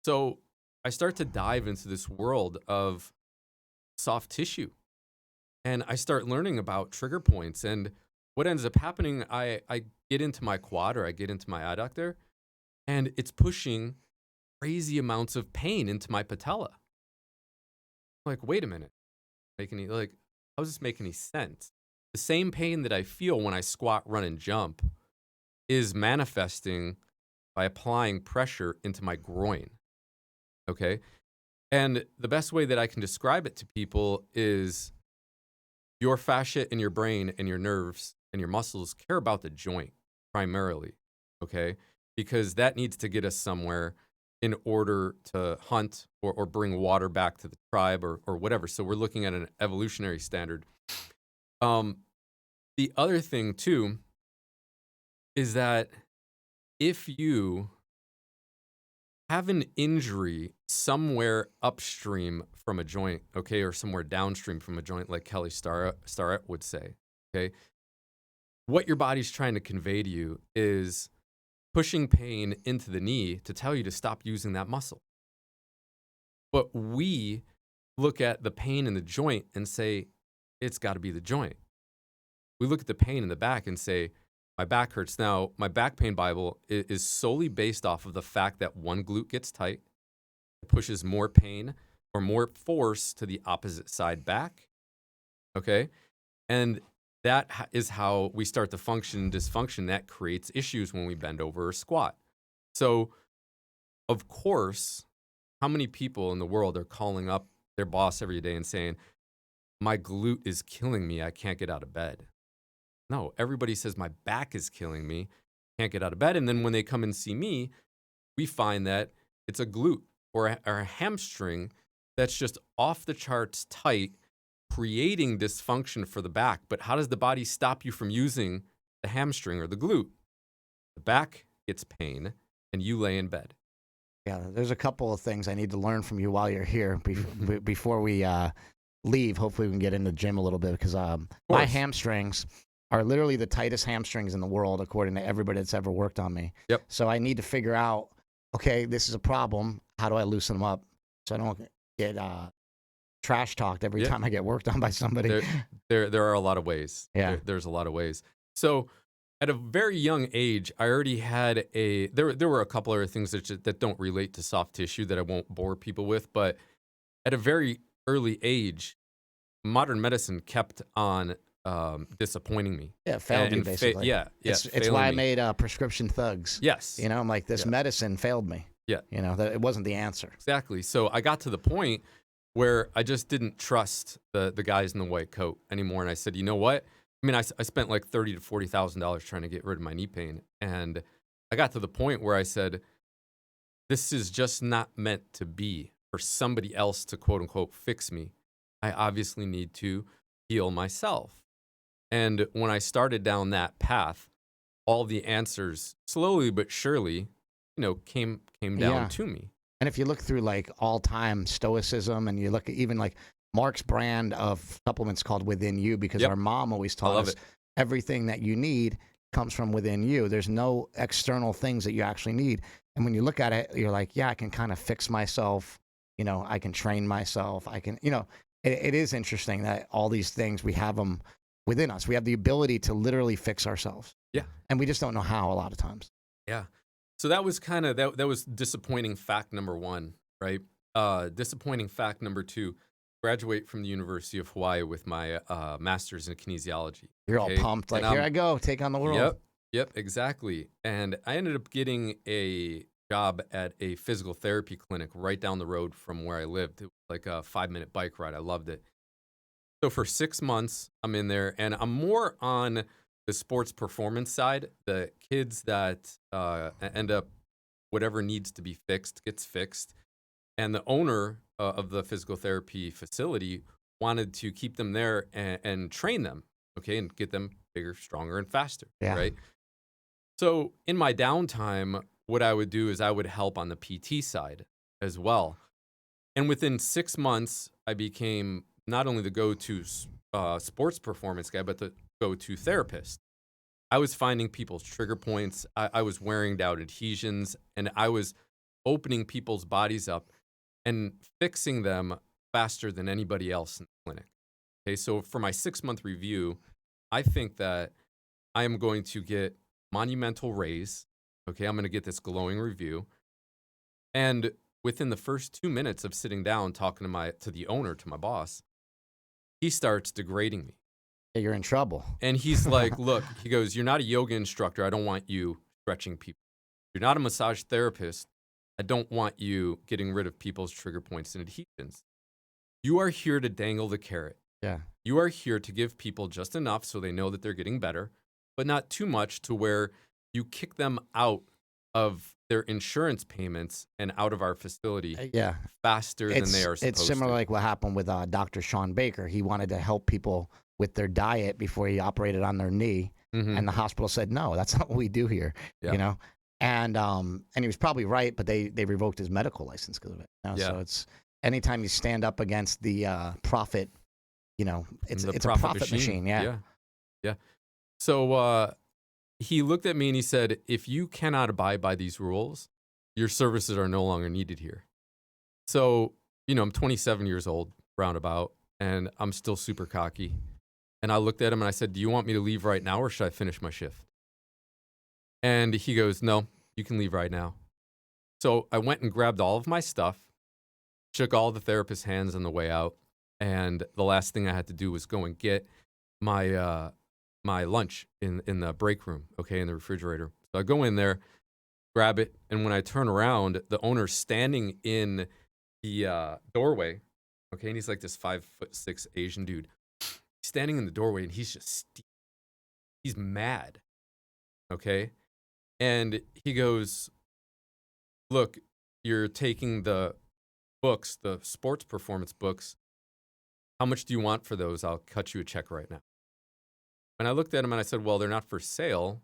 So I start to dive into this world of soft tissue, and I start learning about trigger points. And what ends up happening, I get into my quad, or I get into my adductor, and it's pushing crazy amounts of pain into my patella. I'm like, wait a minute, how does this make any sense? The same pain that I feel when I squat, run, and jump is manifesting by applying pressure into my groin. Okay. And the best way that I can describe it to people is your fascia in your brain and your nerves and your muscles care about the joint primarily, okay? Because that needs to get us somewhere in order to hunt or bring water back to the tribe or whatever. So we're looking at an evolutionary standard. The other thing, too, is that if you have an injury somewhere upstream from a joint, okay, or somewhere downstream from a joint, like Kelly Starrett would say, okay, what your body's trying to convey to you is pushing pain into the knee to tell you to stop using that muscle. But we look at the pain in the joint and say, it's got to be the joint. We look at the pain in the back and say, my back hurts. Now, my back pain Bible is solely based off of the fact that one glute gets tight, it pushes more pain or more force to the opposite side back, okay? And that is how we start to function dysfunction. That creates issues when we bend over or squat. So, of course, how many people in the world are calling up their boss every day and saying, my glute is killing me, I can't get out of bed? No, everybody says my back is killing me, can't get out of bed. And then when they come and see me, we find that it's a glute or a hamstring that's just off the charts tight, creating dysfunction for the back. But how does the body stop you from using the hamstring or the glute? The back gets pain and you lay in bed. Yeah, there's a couple of things I need to learn from you while you're here before we leave. Hopefully we can get into the gym a little bit because my hamstrings are literally the tightest hamstrings in the world, according to everybody that's ever worked on me. Yep. So I need to figure out, okay, this is a problem. How do I loosen them up so I don't get trash talked every Yeah. time I get worked on by somebody. There are a lot of ways. Yeah. There's a lot of ways. So at a very young age, I already had there were a couple other things that don't relate to soft tissue that I won't bore people with, but at a very early age, modern medicine kept on disappointing me. Yeah, failed you and basically. It's failing why I me. made Prescription Thugs. Yes. You know, I'm like, this Yeah. medicine failed me. Yeah. You know, that it wasn't the answer. Exactly. So I got to the point where I just didn't trust the guys in the white coat anymore, and I said, you know what? I mean, I spent like $30,000 to $40,000 trying to get rid of my knee pain, and I got to the point where I said, this is just not meant to be for somebody else to quote unquote fix me. I obviously need to heal myself. And when I started down that path, all the answers slowly but surely, came down Yeah. to me. And if you look through like all-time stoicism, and you look at even like Mark's brand of supplements called Within You, because Yep. our mom always taught love us it. everything that you need comes from within you. There's no external things that you actually need. And when you look at it, you're like, yeah, I can kind of fix myself. You know, I can train myself. I can, it is interesting that all these things, we have them within us. We have the ability to literally fix ourselves. Yeah. And we just don't know how a lot of times. Yeah. So that was kind of that was disappointing fact number one, right? Disappointing fact number two, graduate from the University of Hawai'i with my master's in kinesiology. You're all okay? pumped, like, And here I go, take on the world. Yep, exactly. And I ended up getting a job at a physical therapy clinic right down the road from where I lived. It was like a 5-minute bike ride. I loved it. So for 6 months, I'm in there, and I'm more on the sports performance side. The kids that end up, whatever needs to be fixed gets fixed. And the owner of the physical therapy facility wanted to keep them there and train them, okay, and get them bigger, stronger, and faster, Yeah. right? So in my downtime, what I would do is I would help on the PT side as well. And within 6 months, I became not only the go-to sports performance guy, but the go-to therapist. I was finding people's trigger points. I was wearing down adhesions, and I was opening people's bodies up and fixing them faster than anybody else in the clinic. Okay, so for my 6-month review, I think that I am going to get monumental raise. Okay, I'm going to get this glowing review. And within the first 2 minutes of sitting down talking to the owner, to my boss, he starts degrading me. Yeah, you're in trouble. And he's like, look, he goes, you're not a yoga instructor. I don't want you stretching people. You're not a massage therapist. I don't want you getting rid of people's trigger points and adhesions. You are here to dangle the carrot. Yeah. You are here to give people just enough so they know that they're getting better, but not too much to where you kick them out of their insurance payments and out of our facility Yeah. faster than they are supposed It's similar to. like what happened with Dr. Sean Baker. He wanted to help people with their diet before he operated on their knee. Mhm. And the hospital said, no, that's not what we do here. Yeah. You know? And he was probably right, but they revoked his medical license because of it. You know? Yeah. So it's anytime you stand up against the profit, it's The a profit machine. Yeah. So he looked at me and he said, if you cannot abide by these rules, your services are no longer needed here. So, I'm 27 years old, roundabout, and I'm still super cocky. And I looked at him and I said, do you want me to leave right now or should I finish my shift? And he goes, no, you can leave right now. So I went and grabbed all of my stuff, shook all the therapist's hands on the way out. And the last thing I had to do was go and get my my lunch in the break room, okay, in the refrigerator. So I go in there, grab it, and when I turn around, the owner's standing in the doorway, okay, and he's like this 5'6" Asian dude. He's standing in the doorway, and he's mad, okay? And he goes, look, you're taking the books, the sports performance books. How much do you want for those? I'll cut you a check right now. And I looked at him and I said, well, they're not for sale.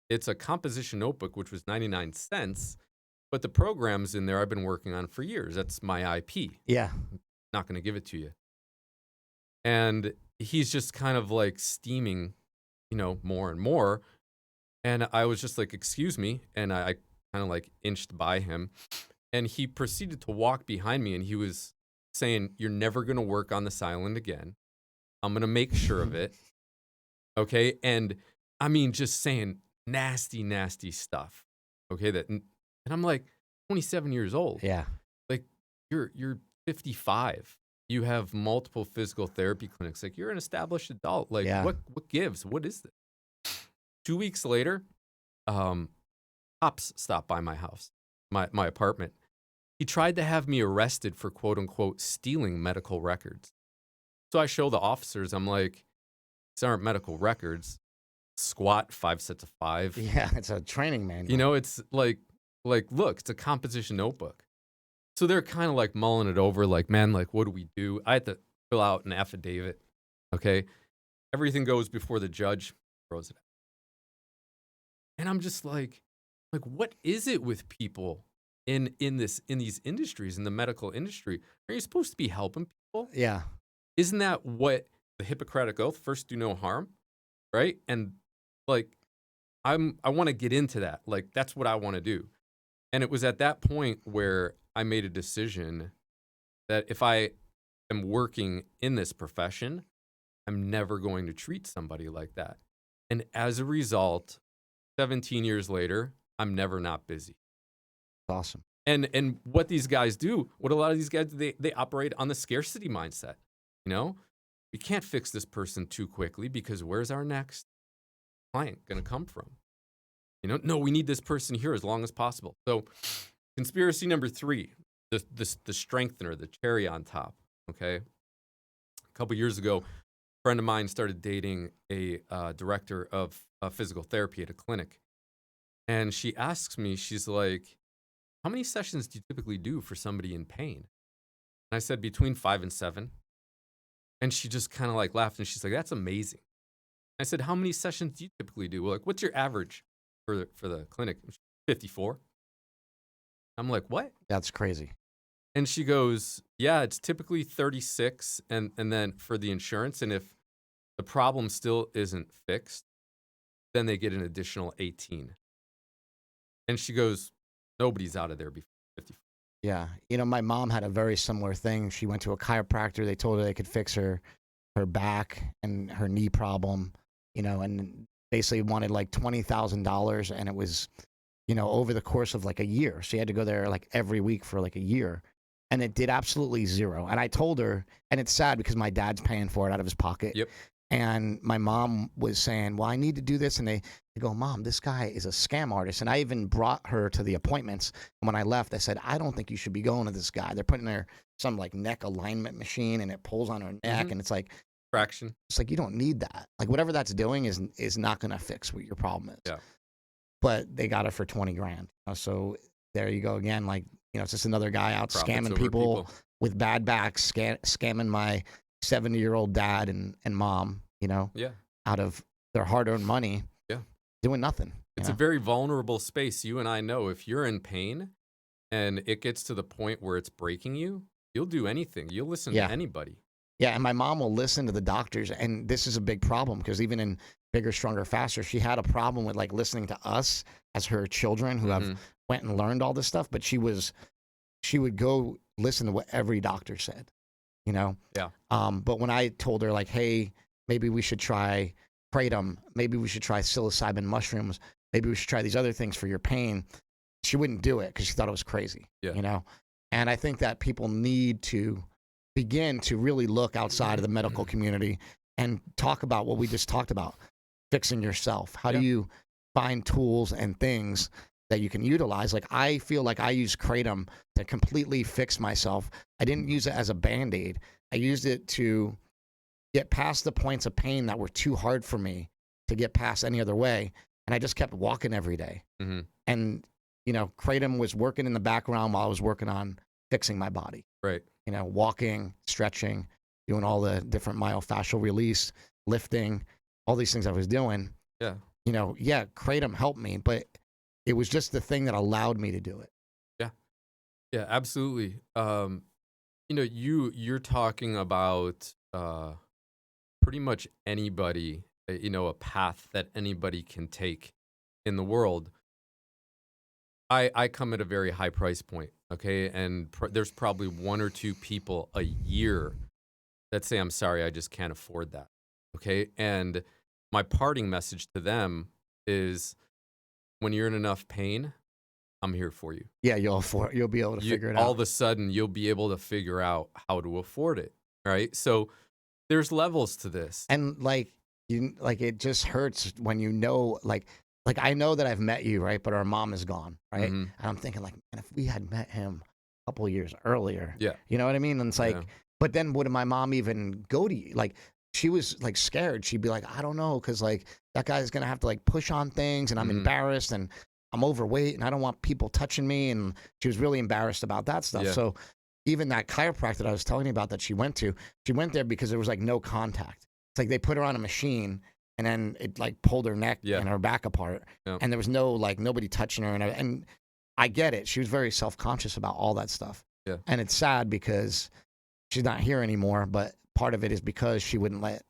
It's a composition notebook, which was 99 cents. But the programs in there I've been working on for years. That's my IP. Yeah. Not going to give it to you. And he's just kind of like steaming, more and more. And I was just like, excuse me. And I kind of like inched by him. And he proceeded to walk behind me, and he was saying, you're never going to work on this island again. I'm going to make sure of it. Okay. And I mean, just saying nasty, nasty stuff. Okay. And I'm like 27 years old. Yeah. Like you're 55. You have multiple physical therapy clinics. Like you're an established adult. Like what gives? What is this? 2 weeks later, cops stopped by my house, my apartment. He tried to have me arrested for quote unquote stealing medical records. So I show the officers, I'm like, these aren't medical records. Squat 5 sets of 5. Yeah, it's a training manual. You know, it's like look, it's a composition notebook. So they're kind of like mulling it over, like, man, like, what do we do? I had to fill out an affidavit. Okay. Everything goes before the judge, throws it out. And I'm just like, what is it with people in these industries, in the medical industry? Are you supposed to be helping people? Yeah. Isn't that what the Hippocratic Oath, first do no harm, right? And like, I want to get into that. Like, that's what I want to do. And it was at that point where I made a decision that if I am working in this profession, I'm never going to treat somebody like that. And as a result, 17 years later, I'm never not busy. Awesome. And what these guys do, what a lot of these guys, they operate on the scarcity mindset. You know, we can't fix this person too quickly because where's our next client going to come from? You know, no, we need this person here as long as possible. So conspiracy number 3, the strengthener, the cherry on top. Okay. A couple years ago, a friend of mine started dating a director of physical therapy at a clinic. And she asks me, she's like, how many sessions do you typically do for somebody in pain? And I said, between 5 and 7. And she just kind of like laughed and she's like, that's amazing. I said, how many sessions do you typically do? Well, like, what's your average for the clinic? 54. I'm like, what? That's crazy. And she goes, yeah, it's typically 36. And then for the insurance, and if the problem still isn't fixed, then they get an additional 18. And she goes, nobody's out of there before 54. Yeah. You know, my mom had a very similar thing. She went to a chiropractor. They told her they could fix her back and her knee problem, you know, and basically wanted like $20,000. And it was, you know, over the course of like a year. She had to go there like every week for like a year. And it did absolutely zero. And I told her, and it's sad because my dad's paying for it out of his pocket. Yep. And my mom was saying, well, I need to do this. And they go, Mom, this guy is a scam artist. And I even brought her to the appointments. And when I left, I said, I don't think you should be going to this guy. They're putting her some like neck alignment machine and it pulls on her neck. And it's like, traction. It's like, you don't need that. Like whatever that's doing is not going to fix what your problem is. Yeah. But they got her for 20 grand. So there you go again. Like, you know, it's just another guy out Profits scamming over people with bad backs, scamming my 70-year-old dad and mom, you know, out of their hard-earned money, doing nothing. It's a very vulnerable space. You and I know if you're in pain and it gets to the point where it's breaking you, you'll do anything. You'll listen to anybody. Yeah, and my mom will listen to the doctors, and this is a big problem because even in Bigger, Stronger, Faster, she had a problem with like listening to us as her children who have went and learned all this stuff, but she would go listen to what every doctor said, you know? Yeah. But when I told her like, hey, maybe we should try kratom, maybe we should try psilocybin mushrooms, maybe we should try these other things for your pain, she wouldn't do it because she thought it was crazy, you know? And I think that people need to begin to really look outside of the medical community and talk about what we just talked about, fixing yourself. How do you find tools and things that you can utilize? Like I feel like I use kratom to completely fix myself. I didn't use it as a Band-Aid. I used it to get past the points of pain that were too hard for me to get past any other way. And I just kept walking every day. And, you know, kratom was working in the background while I was working on fixing my body. Right. You know, walking, stretching, doing all the different myofascial release, lifting, all these things I was doing. Yeah. You know, kratom helped me, but it was just the thing that allowed me to do it. Yeah. Yeah, absolutely. You know, you're talking about pretty much anybody, you know, a path that anybody can take in the world. I come at a very high price point, okay? And there's probably 1 or 2 people a year that say, I'm sorry, I just can't afford that, okay? And my parting message to them is when you're in enough pain, I'm here for you. Yeah, you'll be able to figure it out. All of a sudden, you'll be able to figure out how to afford it, right? So there's levels to this. And like it just hurts when you know, like I know that I've met you, right? But our mom is gone, right? Mhm. And I'm thinking, like, man, if we had met him a couple years earlier, Yeah. you know what I mean? And it's like, Yeah. but then would my mom even go to you? Like, she was like scared. She'd be like, I don't know, because like that guy's gonna have to like push on things, and I'm Mhm. embarrassed, and I'm overweight, and I don't want people touching me. And she was really embarrassed about that stuff. Yeah. So even that chiropractor I was telling you about that she went there because there was like no contact. It's like they put her on a machine, and then it like pulled her neck Yeah. and her back apart, Yeah. and there was no like nobody touching her, and I get it. She was very self-conscious about all that stuff. Yeah. And it's sad because she's not here anymore, but part of it is because she wouldn't let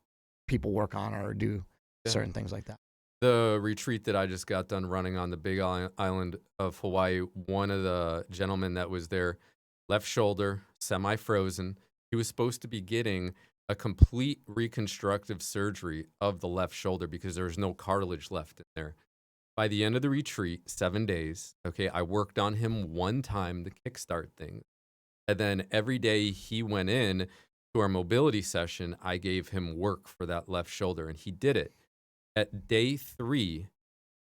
people work on her or do certain things like that. The retreat that I just got done running on the big island of Hawaii, one of the gentlemen that was there, left shoulder, semi-frozen. He was supposed to be getting a complete reconstructive surgery of the left shoulder because there was no cartilage left in there. By the end of the retreat, 7 days, okay, I worked on him one time, the kickstart thing. And then every day he went in to our mobility session, I gave him work for that left shoulder, and he did it. At day 3,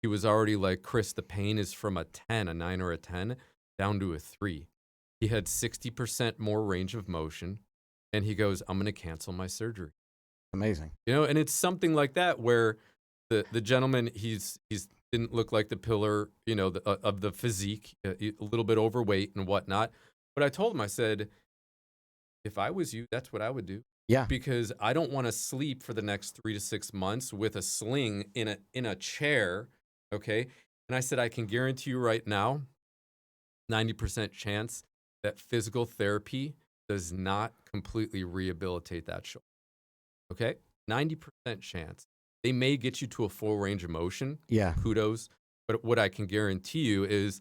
he was already like, Chris, the pain is from a 10, a 9 or a 10, down to a 3. He had 60% more range of motion, and he goes, I'm going to cancel my surgery. Amazing. You know, and it's something like that where the gentleman, he's didn't look like the pillar, you know, of the physique, a little bit overweight and whatnot. But I told him, I said, if I was you, that's what I would do. Yeah. Because I don't want to sleep for the next 3 to 6 months with a sling in a chair, okay? And I said, I can guarantee you right now, 90% chance that physical therapy does not completely rehabilitate that shoulder, okay? 90% chance. They may get you to a full range of motion. Yeah. Kudos. But what I can guarantee you is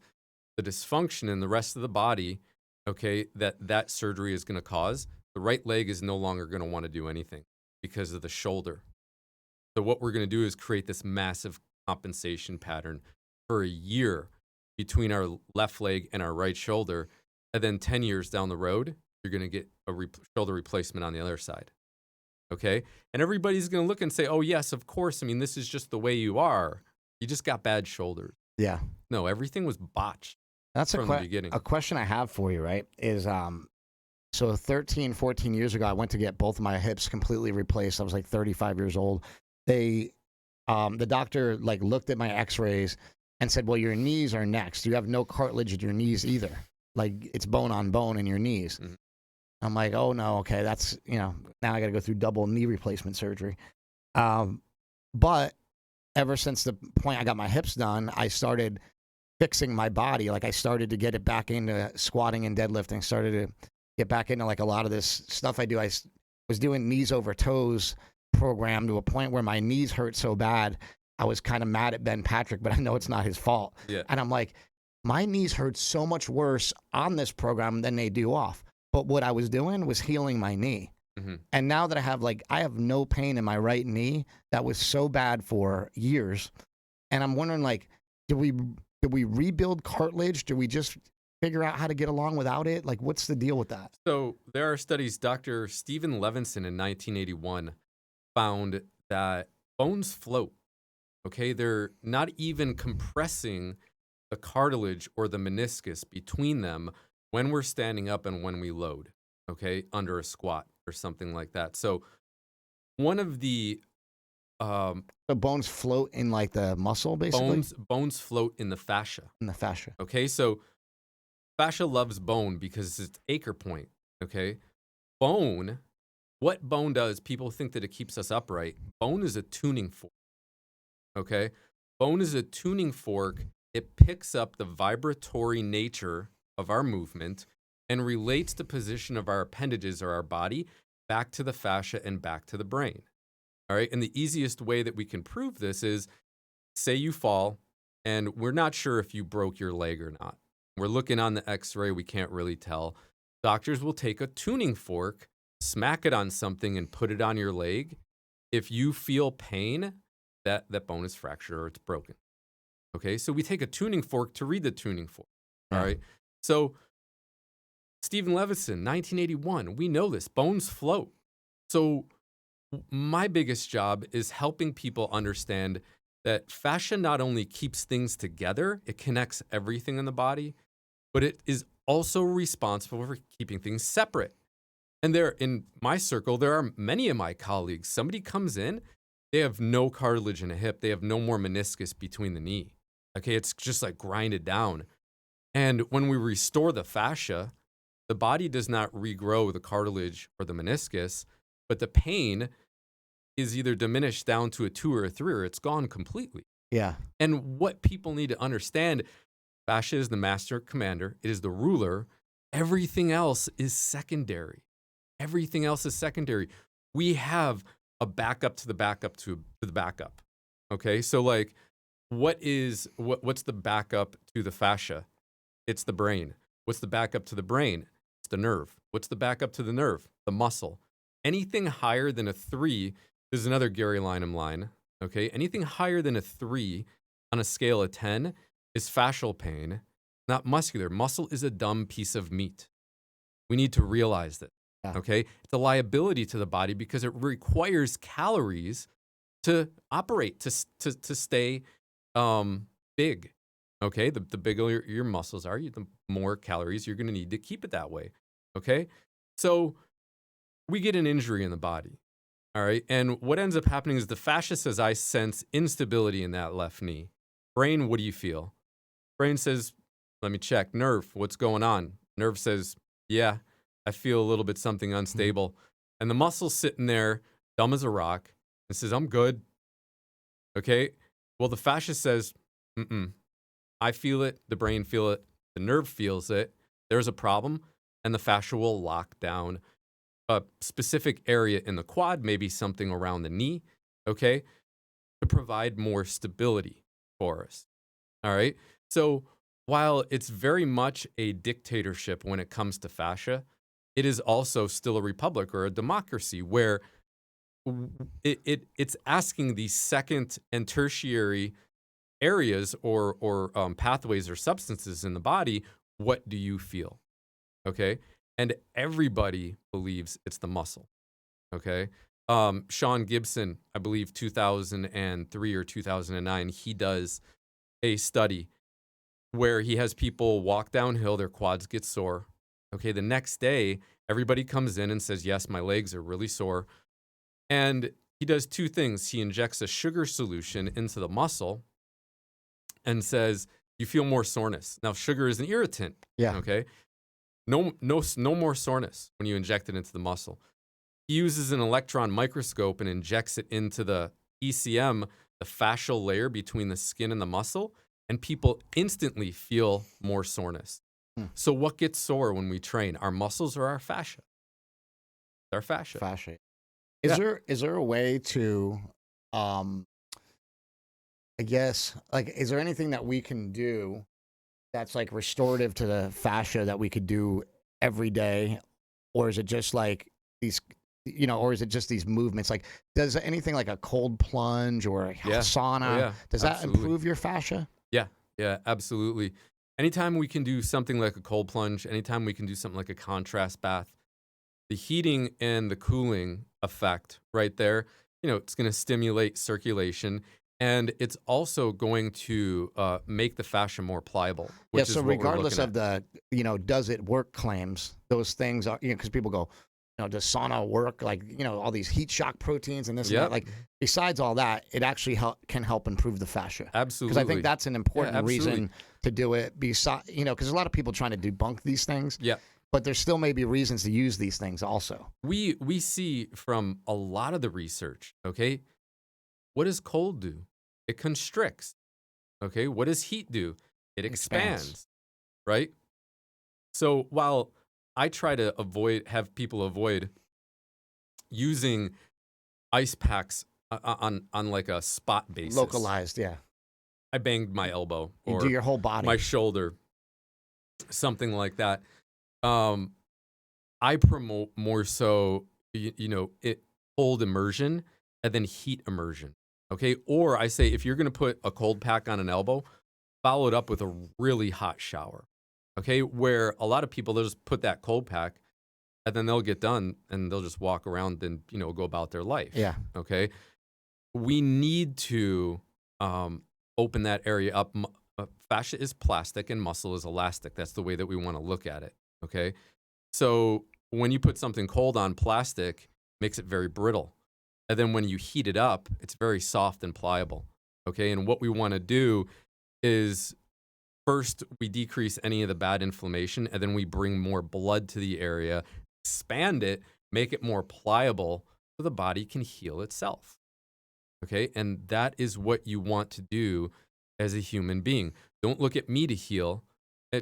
the dysfunction in the rest of the body, okay, that surgery is going to cause. The right leg is no longer going to want to do anything because of the shoulder. So what we're going to do is create this massive compensation pattern for a year between our left leg and our right shoulder. And then 10 years down the road, you're going to get a shoulder replacement on the other side. Okay? And everybody's going to look and say, oh, yes, of course. I mean, this is just the way you are. You just got bad shoulders. Yeah. No, everything was botched. That's from the beginning. A question I have for you, right, is so 13, 14 years ago, I went to get both of my hips completely replaced. I was like 35 years old. The doctor like looked at my x-rays and said, well, your knees are next. You have no cartilage in your knees either. Like it's bone on bone in your knees. Mhm. I'm like, oh no, okay, that's, you know, now I got to go through double knee replacement surgery. But ever since the point I got my hips done, I started fixing my body. Like I started to get it back into squatting and deadlifting, started to get back into like a lot of this stuff I do. I was doing knees over toes program to a point where my knees hurt so bad. I was kind of mad at Ben Patrick, but I know it's not his fault. Yeah. And I'm like, my knees hurt so much worse on this program than they do off. But what I was doing was healing my knee. Mhm. And now that I have no pain in my right knee that was so bad for years. And I'm wondering, like, did we rebuild cartilage? Do we just figure out how to get along without it? Like, what's the deal with that? So there are studies. Dr. Stephen Levinson in 1981 found that bones float. Okay, they're not even compressing the cartilage or the meniscus between them when we're standing up and when we load, okay, under a squat or something like that. So one of the So bones float in like the muscle, basically? bones float in the fascia. In the fascia. Okay, so fascia loves bone because it's anchor point. Okay, bone, what bone does, people think that it keeps us upright. Bone is a tuning fork. Okay, bone is a tuning fork. It picks up the vibratory nature of our movement and relates the position of our appendages or our body back to the fascia and back to the brain. All right, and the easiest way that we can prove this is, say you fall, and we're not sure if you broke your leg or not. We're looking on the x-ray, we can't really tell. Doctors will take a tuning fork, smack it on something, and put it on your leg. If you feel pain, that bone is fractured or it's broken. Okay, so we take a tuning fork to read the tuning fork. All right, so Stephen Levison, 1981, we know this, bones float. So my biggest job is helping people understand that fascia not only keeps things together, it connects everything in the body, but it is also responsible for keeping things separate. And there, in my circle, there are many of my colleagues. Somebody comes in, they have no cartilage in a hip. They have no more meniscus between the knee. Okay, it's just like grinded down. And when we restore the fascia, the body does not regrow the cartilage or the meniscus, but the pain is either diminished down to a 2 or a 3, or it's gone completely. Yeah. And what people need to understand, fascia is the master commander. It is the ruler. Everything else is secondary. Everything else is secondary. We have a backup to the backup to the backup. Okay, so like, what's the backup to the fascia? It's the brain. What's the backup to the brain? It's the nerve. What's the backup to the nerve? The muscle. Anything higher than a 3, this is another Gary Lynham line. Okay, anything higher than a 3 on a scale of 10 is fascial pain, not muscular. Muscle is a dumb piece of meat. We need to realize that. Yeah. Okay, it's a liability to the body because it requires calories to operate, to stay big. Okay, the bigger your muscles are, the more calories you're going to need to keep it that way. Okay, so we get an injury in the body. All right, and what ends up happening is the fascia says, I sense instability in that left knee. Brain, what do you feel? Brain says, let me check. Nerve, what's going on? Nerve says, yeah, I feel a little bit something unstable. And the muscle's sitting there, dumb as a rock, and says, I'm good. Okay, well, the fascia says, I feel it, the brain feel it, the nerve feels it, there's a problem, and the fascia will lock down a specific area in the quad, maybe something around the knee, okay, to provide more stability for us. All right, so while it's very much a dictatorship when it comes to fascia, it is also still a republic or a democracy where it's asking the second and tertiary areas or pathways or substances in the body, what do you feel? Okay, and everybody believes it's the muscle. Okay, Sean Gibson, I believe 2003 or 2009, he does a study where he has people walk downhill, their quads get sore. Okay, the next day, everybody comes in and says, yes, my legs are really sore. And he does 2 things. He injects a sugar solution into the muscle and says, you feel more soreness. Now, sugar is an irritant. Yeah. Okay. No more soreness when you inject it into the muscle. He uses an electron microscope and injects it into the ECM, the fascial layer between the skin and the muscle, and people instantly feel more soreness. So what gets sore when we train? Our muscles or our fascia? Our fascia. Fascia. Is there a way to, I guess, like, is there anything that we can do that's like restorative to the fascia that we could do every day? Or is it just like these, or is it just these movements? Like, does anything like a cold plunge or a sauna, does that improve your fascia? Yeah, absolutely. Anytime we can do something like a cold plunge, anytime we can do something like a contrast bath, the heating and the cooling effect right there, it's going to stimulate circulation, and it's also going to make the fascia more pliable. Yeah, so regardless of the, does it work claims, those things are, because people go, does sauna work? Like, all these heat shock proteins and this and that. Like, besides all that, it actually can help improve the fascia. Absolutely. Because I think that's an important reason to do it. Besides, because there's a lot of people trying to debunk these things. Yeah. But there still may be reasons to use these things also. We see from a lot of the research, okay, what does cold do? It constricts. Okay, what does heat do? It expands. Right? So while I try to have people avoid using ice packs on like a spot basis. Localized, yeah. I banged my elbow You or do your whole body. my shoulder, something like that. I promote more so, cold immersion and then heat immersion. Okay. Or I say, if you're going to put a cold pack on an elbow, follow it up with a really hot shower. Okay. Where a lot of people, they'll just put that cold pack and then they'll get done and they'll just walk around and, go about their life. Yeah. Okay. We need to open that area up. Fascia is plastic and muscle is elastic. That's the way that we want to look at it. Okay. So when you put something cold on plastic, makes it very brittle. And then when you heat it up, it's very soft and pliable. Okay. And what we want to do is first we decrease any of the bad inflammation, and then we bring more blood to the area, expand it, make it more pliable so the body can heal itself. Okay. And that is what you want to do as a human being. Don't look at me to heal.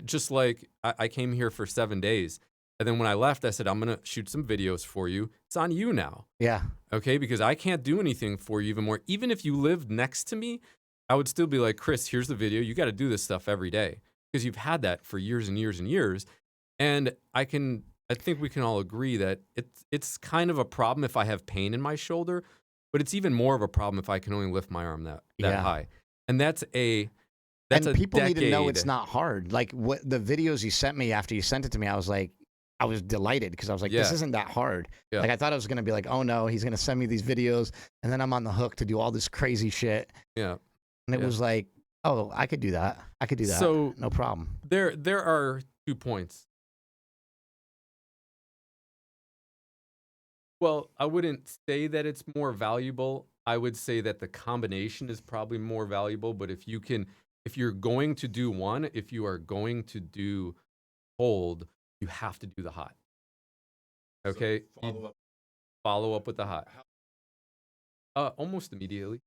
Just like I came here for 7 days. And then when I left, I said, I'm going to shoot some videos for you. It's on you now. Yeah. Okay. Because I can't do anything for you even more. Even if you lived next to me, I would still be like, Chris, here's the video. You got to do this stuff every day because you've had that for years and years and years. And I think we can all agree that it's kind of a problem if I have pain in my shoulder, but it's even more of a problem if I can only lift my arm that high. And that's and people need to know decade. it's not hard. Like what the videos you sent me after you sent it to me, I was delighted because I was like, this isn't that hard. Yeah. Like I thought it was going to be like, oh no, he's going to send me these videos and then I'm on the hook to do all this crazy shit. Yeah. And it was like, oh, I could do that. I could do that. So no problem. There are 2 points. Well, I wouldn't say that it's more valuable. I would say that the combination is probably more valuable. But if you're going to do one, if you are going to do cold, you have to do the hot. Okay. So follow up with the hot. Almost immediately.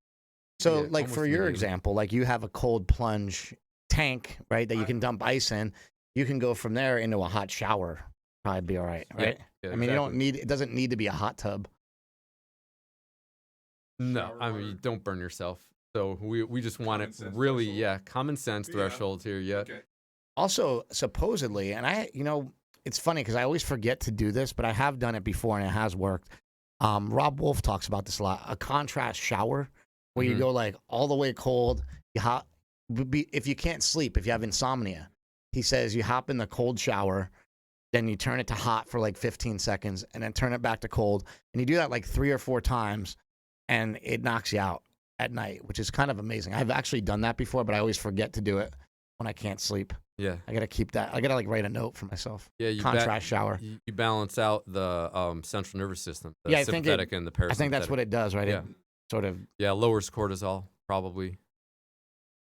So Yeah, like for almost your immediately. example, like you have a cold plunge tank, right? That you can dump ice in. You can go from there into a hot shower. Probably be all right, right? Yeah, I mean, it doesn't need to be a hot tub. No, I mean, you don't burn yourself. So we just want it really, common sense threshold here. Yeah. Okay. Also, supposedly, and it's funny because I always forget to do this, but I have done it before and it has worked. Rob Wolf talks about this a lot. A contrast shower where you go like all the way cold. If you can't sleep, if you have insomnia, he says you hop in the cold shower, then you turn it to hot for like 15 seconds and then turn it back to cold. And you do that like 3 or 4 times and it knocks you out at night, which is kind of amazing. I've actually done that before, but I always forget to do it when I can't sleep. Yeah. I got to keep that. I got to like write a note for myself. Yeah. Contrast shower. You balance out the central nervous system, the Yeah, sympathetic and the parasympathetic. I think that's what it does, right? Yeah. It sort of lowers cortisol probably.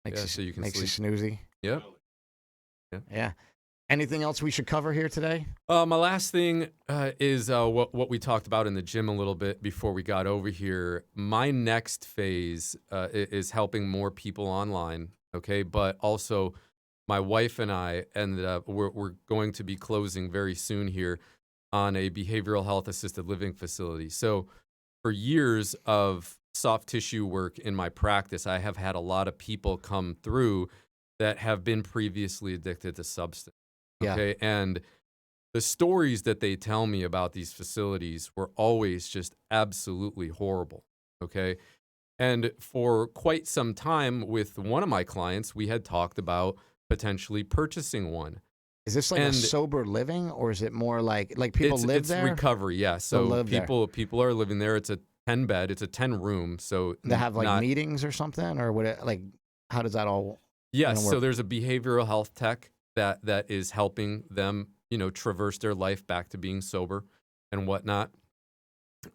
makes so you can makes you sleep. snoozy. Yep. Yeah. Anything else we should cover here today? My last thing is what we talked about in the gym a little bit before we got over here. My next phase is helping more people online, okay? But also my wife and I ended up, we're going to be closing very soon here on a behavioral health assisted living facility. So for years of soft tissue work in my practice, I have had a lot of people come through that have been previously addicted to substance. Okay. And the stories that they tell me about these facilities were always just absolutely horrible. Okay. And for quite some time with one of my clients, we had talked about potentially purchasing one. Is this like a sober living, or is it more like people live there? It's recovery, yeah. So people people are living there. It's a 10-bed. It's a 10-room. So they have like meetings or something, or what? How does that all? Yes. So there's a behavioral health tech that is helping them, traverse their life back to being sober and whatnot.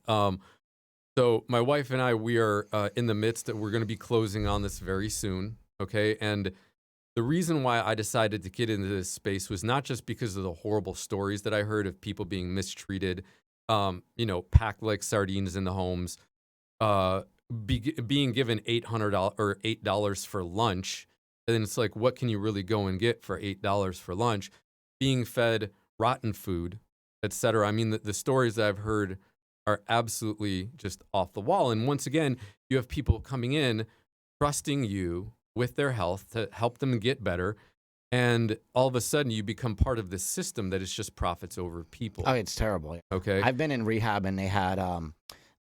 So my wife and I, we are in the midst that we're going to be closing on this very soon. Okay. And the reason why I decided to get into this space was not just because of the horrible stories that I heard of people being mistreated, packed like sardines in the homes, being given $800 or $8 for lunch. And then it's like, what can you really go and get for $8 for lunch? Being fed rotten food, etc. I mean, the stories that I've heard are absolutely just off the wall. And once again, you have people coming in, trusting you with their health to help them get better. And all of a sudden, you become part of this system that is just profits over people. Oh, it's terrible. Yeah. Okay. I've been in rehab, and they had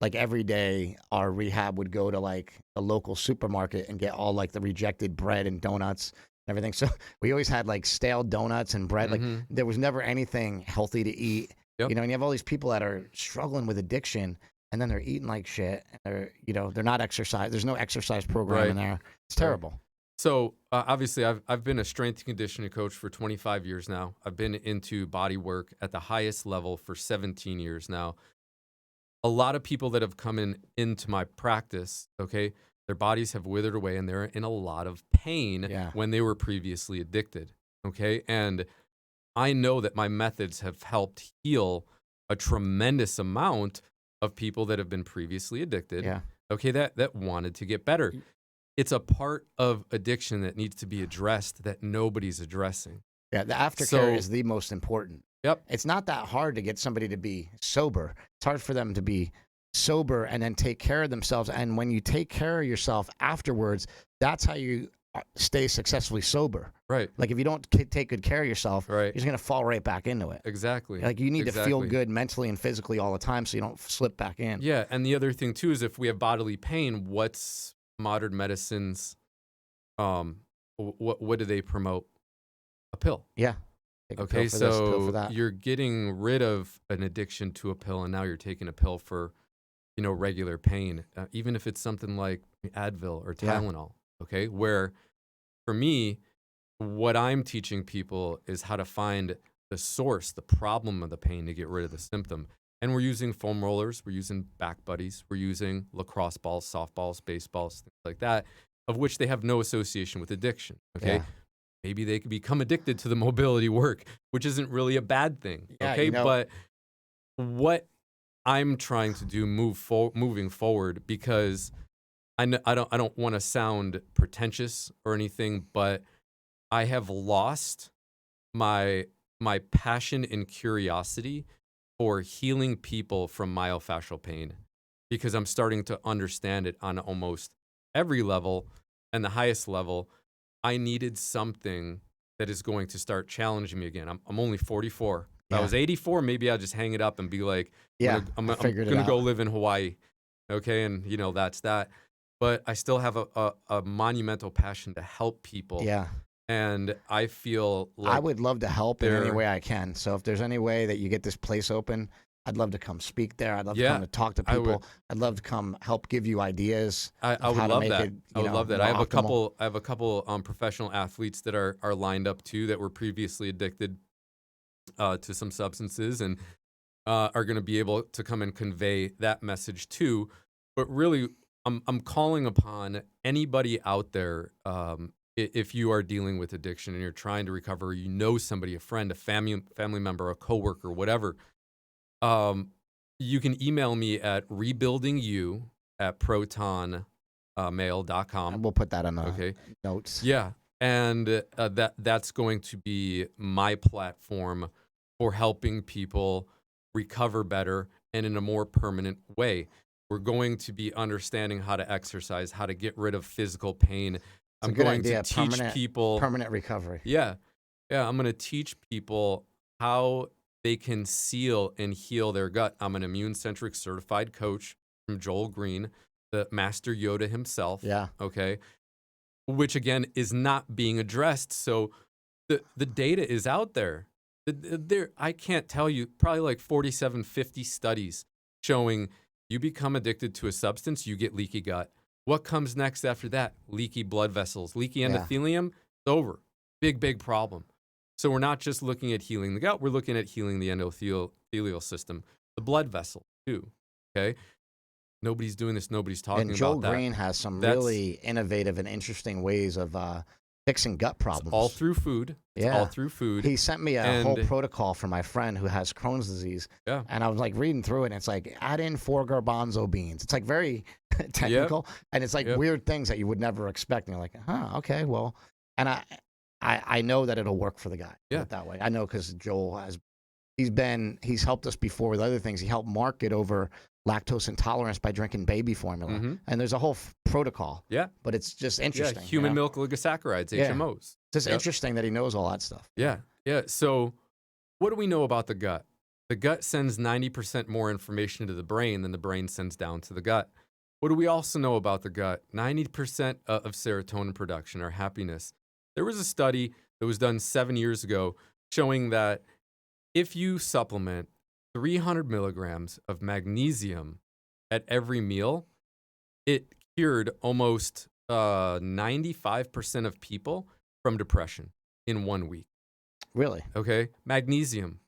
like every day our rehab would go to like a local supermarket and get all like the rejected bread and donuts and everything. So we always had like stale donuts and bread. Like there was never anything healthy to eat. Yep. You know, and you have all these people that are struggling with addiction, and then they're eating like shit. And they're not exercise. There's no exercise program in there. It's terrible. So obviously, I've been a strength and conditioning coach for 25 years now. I've been into body work at the highest level for 17 years now. A lot of people that have come into my practice, okay, their bodies have withered away and they're in a lot of pain when they were previously addicted, okay? And I know that my methods have helped heal a tremendous amount of people that have been previously addicted, okay, that wanted to get better. It's a part of addiction that needs to be addressed that nobody's addressing. Yeah, the aftercare is the most important. Yep. It's not that hard to get somebody to be sober. It's hard for them to be sober and then take care of themselves. And when you take care of yourself afterwards, that's how you stay successfully sober. Right. Like if you don't take good care of yourself, you're just going to fall right back into it. Exactly. Like you need to feel good mentally and physically all the time so you don't slip back in. Yeah, and the other thing too is if we have bodily pain, what's modern medicine's what do they promote? A pill. Yeah. Okay, so you're getting rid of an addiction to a pill, and now you're taking a pill for, regular pain, even if it's something like Advil or Tylenol. Okay, where for me, what I'm teaching people is how to find the source, the problem of the pain to get rid of the symptom. And we're using foam rollers, we're using back buddies, we're using lacrosse balls, softballs, baseballs, things like that, of which they have no association with addiction. Okay. Yeah. Maybe they could become addicted to the mobility work, which isn't really a bad thing. Yeah, okay. But what I'm trying to do moving forward, because I don't want to sound pretentious or anything, but I have lost my passion and curiosity for healing people from myofascial pain, because I'm starting to understand it on almost every level, and the highest level. I needed something that is going to start challenging me again. I'm only 44. If I was 84, maybe I'd just hang it up and be like, I'm going to go live in Hawaii. Okay, and that's that. But I still have a monumental passion to help people. Yeah. And I feel like I would love to help in any way I can. So if there's any way that you get this place open, I'd love to come speak there. I'd love to come to talk to people. I'd love to come help give you ideas. I would love that. I would love that. I have a couple professional athletes that are lined up too that were previously addicted to some substances and are going to be able to come and convey that message too. But really, I'm calling upon anybody out there. If you are dealing with addiction and you're trying to recover, somebody, a friend, a family member, a coworker, whatever, you can email me at rebuildingyou@protonmail.com. And we'll put that on the notes. Yeah, and that's going to be my platform for helping people recover better and in a more permanent way. We're going to be understanding how to exercise, how to get rid of physical pain. I'm going to teach people permanent recovery. Yeah. I'm going to teach people how they can seal and heal their gut. I'm an immune-centric certified coach from Joel Green, the Master Yoda himself. Yeah. Okay. Which again is not being addressed. So the data is out there. I can't tell you, probably like 47, 50 studies showing you become addicted to a substance, you get leaky gut. What comes next after that? Leaky blood vessels, leaky endothelium, it's over. Big problem. So we're not just looking at healing the gut, we're looking at healing the endothelial system, the blood vessel too, okay? Nobody's doing this, nobody's talking about that. And Joel Green has some really innovative and interesting ways of fixing gut problems. It's all through food. It's all through food. He sent me a whole protocol for my friend who has Crohn's disease. Yeah. And I was like reading through it, and it's like, add in 4 garbanzo beans. It's like very technical, and it's like weird things that you would never expect. And you're like, okay, well. And I know that it'll work for the guy that way. I know because Joel he's helped us before with other things. He helped market over lactose intolerance by drinking baby formula. And there's a whole protocol. Yeah. But it's just interesting. Yeah, human milk oligosaccharides, Yeah. HMOs. It's just interesting that he knows all that stuff. Yeah. Yeah. So what do we know about the gut? The gut sends 90% more information to the brain than the brain sends down to the gut. What do we also know about the gut? 90% of serotonin production, or happiness. There was a study that was done 7 years ago showing that if you supplement 300 milligrams of magnesium at every meal, it cured almost 95% of people from depression in 1 week. Really? Okay. Magnesium.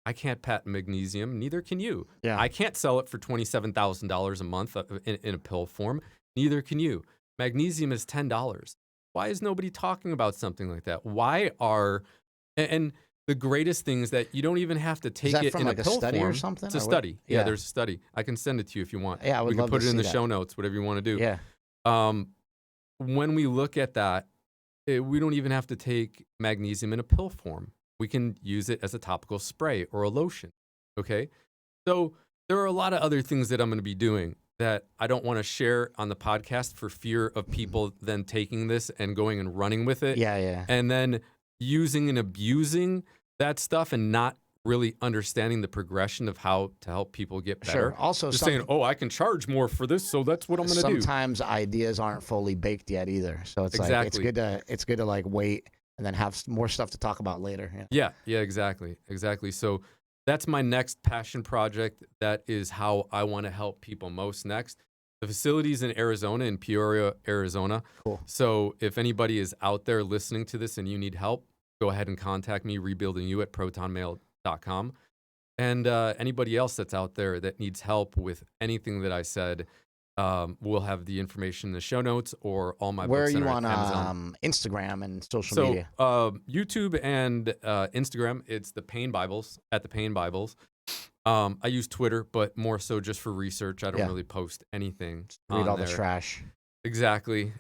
I can't patent magnesium. Neither can you. Yeah. I can't sell it for $27,000 a month in a pill form. Neither can you. Magnesium is $10. Why is nobody talking about something like that? Why are, and the greatest thing is that you don't even have to take it from in like a pill study form. or something? It's a or what? study. Yeah, there's a study. I can send it to you if you want. Yeah, I would we can love put to it in see the that. show notes, whatever you want to do. Yeah. When we look at that, we don't even have to take magnesium in a pill form. We can use it as a topical spray or a lotion. Okay. So there are a lot of other things that I'm going to be doing that I don't want to share on the podcast for fear of people then taking this and going and running with it. Yeah. And then using and abusing that stuff and not really understanding the progression of how to help people get better. Sure. Also, just saying, oh, I can charge more for this, so that's what I'm going to do. Sometimes ideas aren't fully baked yet either. So it's like it's good to like wait and then have more stuff to talk about later. Yeah, exactly. So that's my next passion project. That is how I want to help people most next. The facility's in Arizona, in Peoria, Arizona. Cool. So if anybody is out there listening to this and you need help, go ahead and contact me, rebuildingyou@protonmail.com. And anybody else that's out there that needs help with anything that I said, we'll have the information in the show notes, or all my Where books are you on on Instagram and social media? YouTube and Instagram, it's the Pain Bibles, at the Pain Bibles. I use Twitter, but more so just for research. I don't really post anything. Just read all there. the trash. Exactly.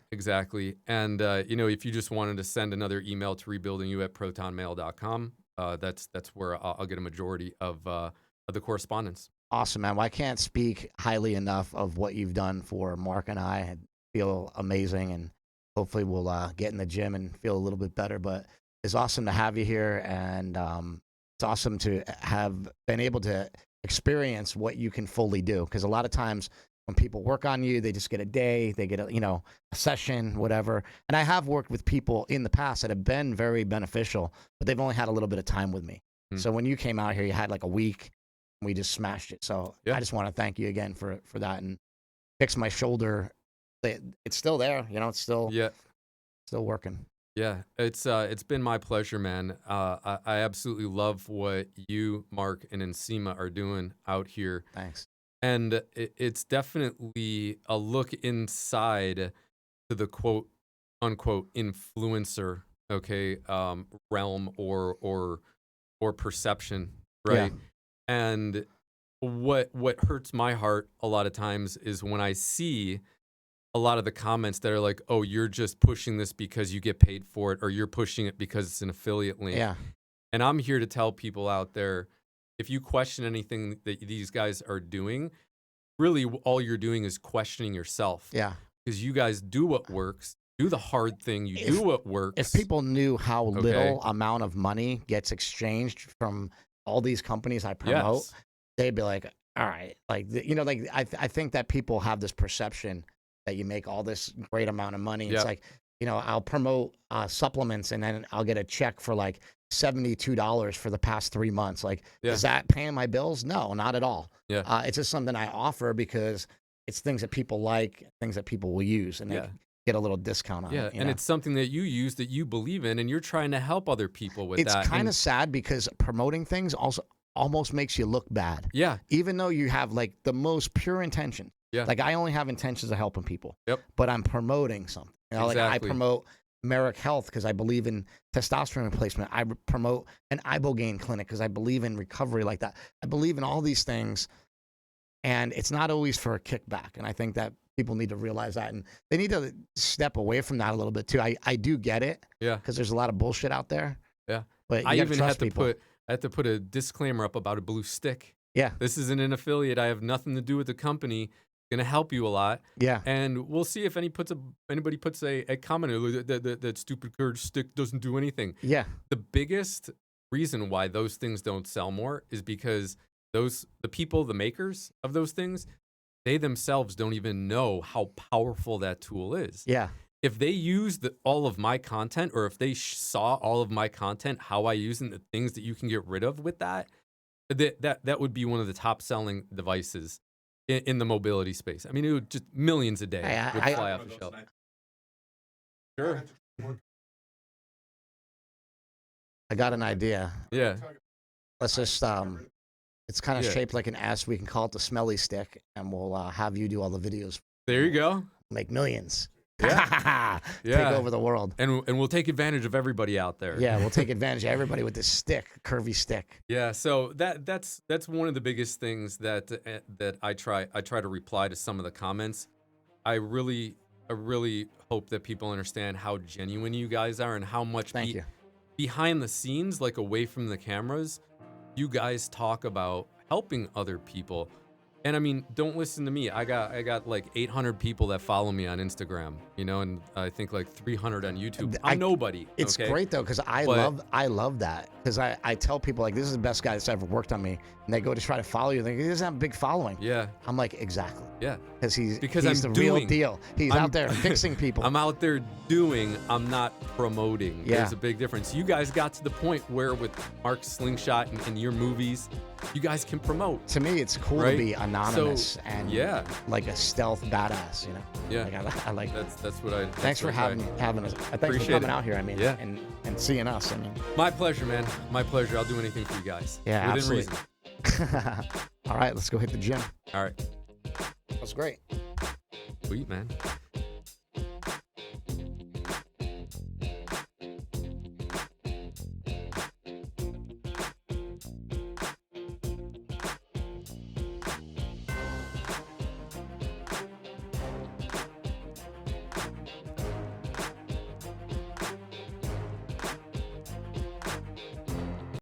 And if you just wanted to send another email to rebuildingyou@protonmail.com, that's where I'll get a majority of the correspondence. Awesome, man. Well, I can't speak highly enough of what you've done for Mark and I feel amazing, and hopefully we'll get in the gym and feel a little bit better. But it's awesome to have you here, and it's awesome to have been able to experience what you can fully do. Because a lot of times when people work on you, they just get a day, they get a session, whatever. And I have worked with people in the past that have been very beneficial, but they've only had a little bit of time with me. So when you came out here, you had like a week. We just smashed it. So I just want to thank you again for that, and fix my shoulder. It's still there, it's still working. Yeah, it's been my pleasure, man. I absolutely love what you, Mark, and Nsima are doing out here. Thanks. And it's definitely a look inside to the quote unquote influencer, realm or perception, right? Yeah. And what hurts my heart a lot of times is when I see a lot of the comments that are like, oh, you're just pushing this because you get paid for it, or you're pushing it because it's an affiliate link. Yeah. And I'm here to tell people out there, if you question anything that these guys are doing, really all you're doing is questioning yourself. Yeah. Because you guys do what works, do the hard thing, do what works. If people knew how little amount of money gets exchanged from all these companies I promote, they'd be like, all right. I think that people have this perception that you make all this great amount of money. It's like, I'll promote supplements and then I'll get a check for like $72 for the past 3 months. Like, is that paying my bills? No, not at all. Yeah. It's just something I offer because it's things that people like, things that people will use, and they get a little discount on it. And it's something that you use, that you believe in, and you're trying to help other people with that. It's kind of sad because promoting things also almost makes you look bad. Yeah. Even though you have like the most pure intention. Yeah. Like, I only have intentions of helping people. Yep. But I'm promoting something. Like, I promote Merrick Health because I believe in testosterone replacement. I promote an ibogaine clinic because I believe in recovery like that. I believe in all these things, and it's not always for a kickback. And I think that people need to realize that, and they need to step away from that a little bit too. I do get it. Yeah. Because there's a lot of bullshit out there. Yeah. But I even have to put a disclaimer up about a blue stick. Yeah. This isn't an affiliate. I have nothing to do with the company. Going to help you a lot. Yeah. And we'll see if anybody puts a comment that stupid curd stick doesn't do anything. Yeah. The biggest reason why those things don't sell more is because the people, the makers of those things, they themselves don't even know how powerful that tool is. Yeah. If they used all of my content, or if they saw all of my content, how I use it, and the things that you can get rid of with that would be one of the top selling devices in the mobility space. I mean, it would just millions a day would fly off the shelf. Sure. I got an idea. Yeah. Let's just it's kind of shaped like an S. We can call it the smelly stick, and we'll have you do all the videos. There you go. Make millions. Yeah. Take over the world. And we'll take advantage of everybody out there. Yeah, we'll take advantage of everybody with this stick, curvy stick. Yeah, so that's one of the biggest things that I try to reply to some of the comments. I really hope that people understand how genuine you guys are and how much Thank you. behind the scenes, like away from the cameras, you guys talk about helping other people. And I mean, don't listen to me. I got like 800 people that follow me on Instagram, and I think like 300 on YouTube. I'm nobody. It's okay? great though, because I love that, because I tell people, like, this is the best guy that's ever worked on me, and they go to try to follow you, and they go, he doesn't have a big following. Yeah. I'm like, exactly. Yeah. He's I'm the real deal. He's out there fixing people. I'm out there doing. I'm not promoting. Yeah. There's a big difference. You guys got to the point where with Mark's slingshot and your movies, you guys can promote. To me, it's cool to be anonymous and like a stealth badass, Yeah. Like, I like that's what I. Thanks for having us. Thanks for coming out here. I mean, and seeing us. I mean, my pleasure, man. My pleasure. I'll do anything for you guys. Yeah, within absolutely. reason. All right, let's go hit the gym. All right. That's great. Sweet, man.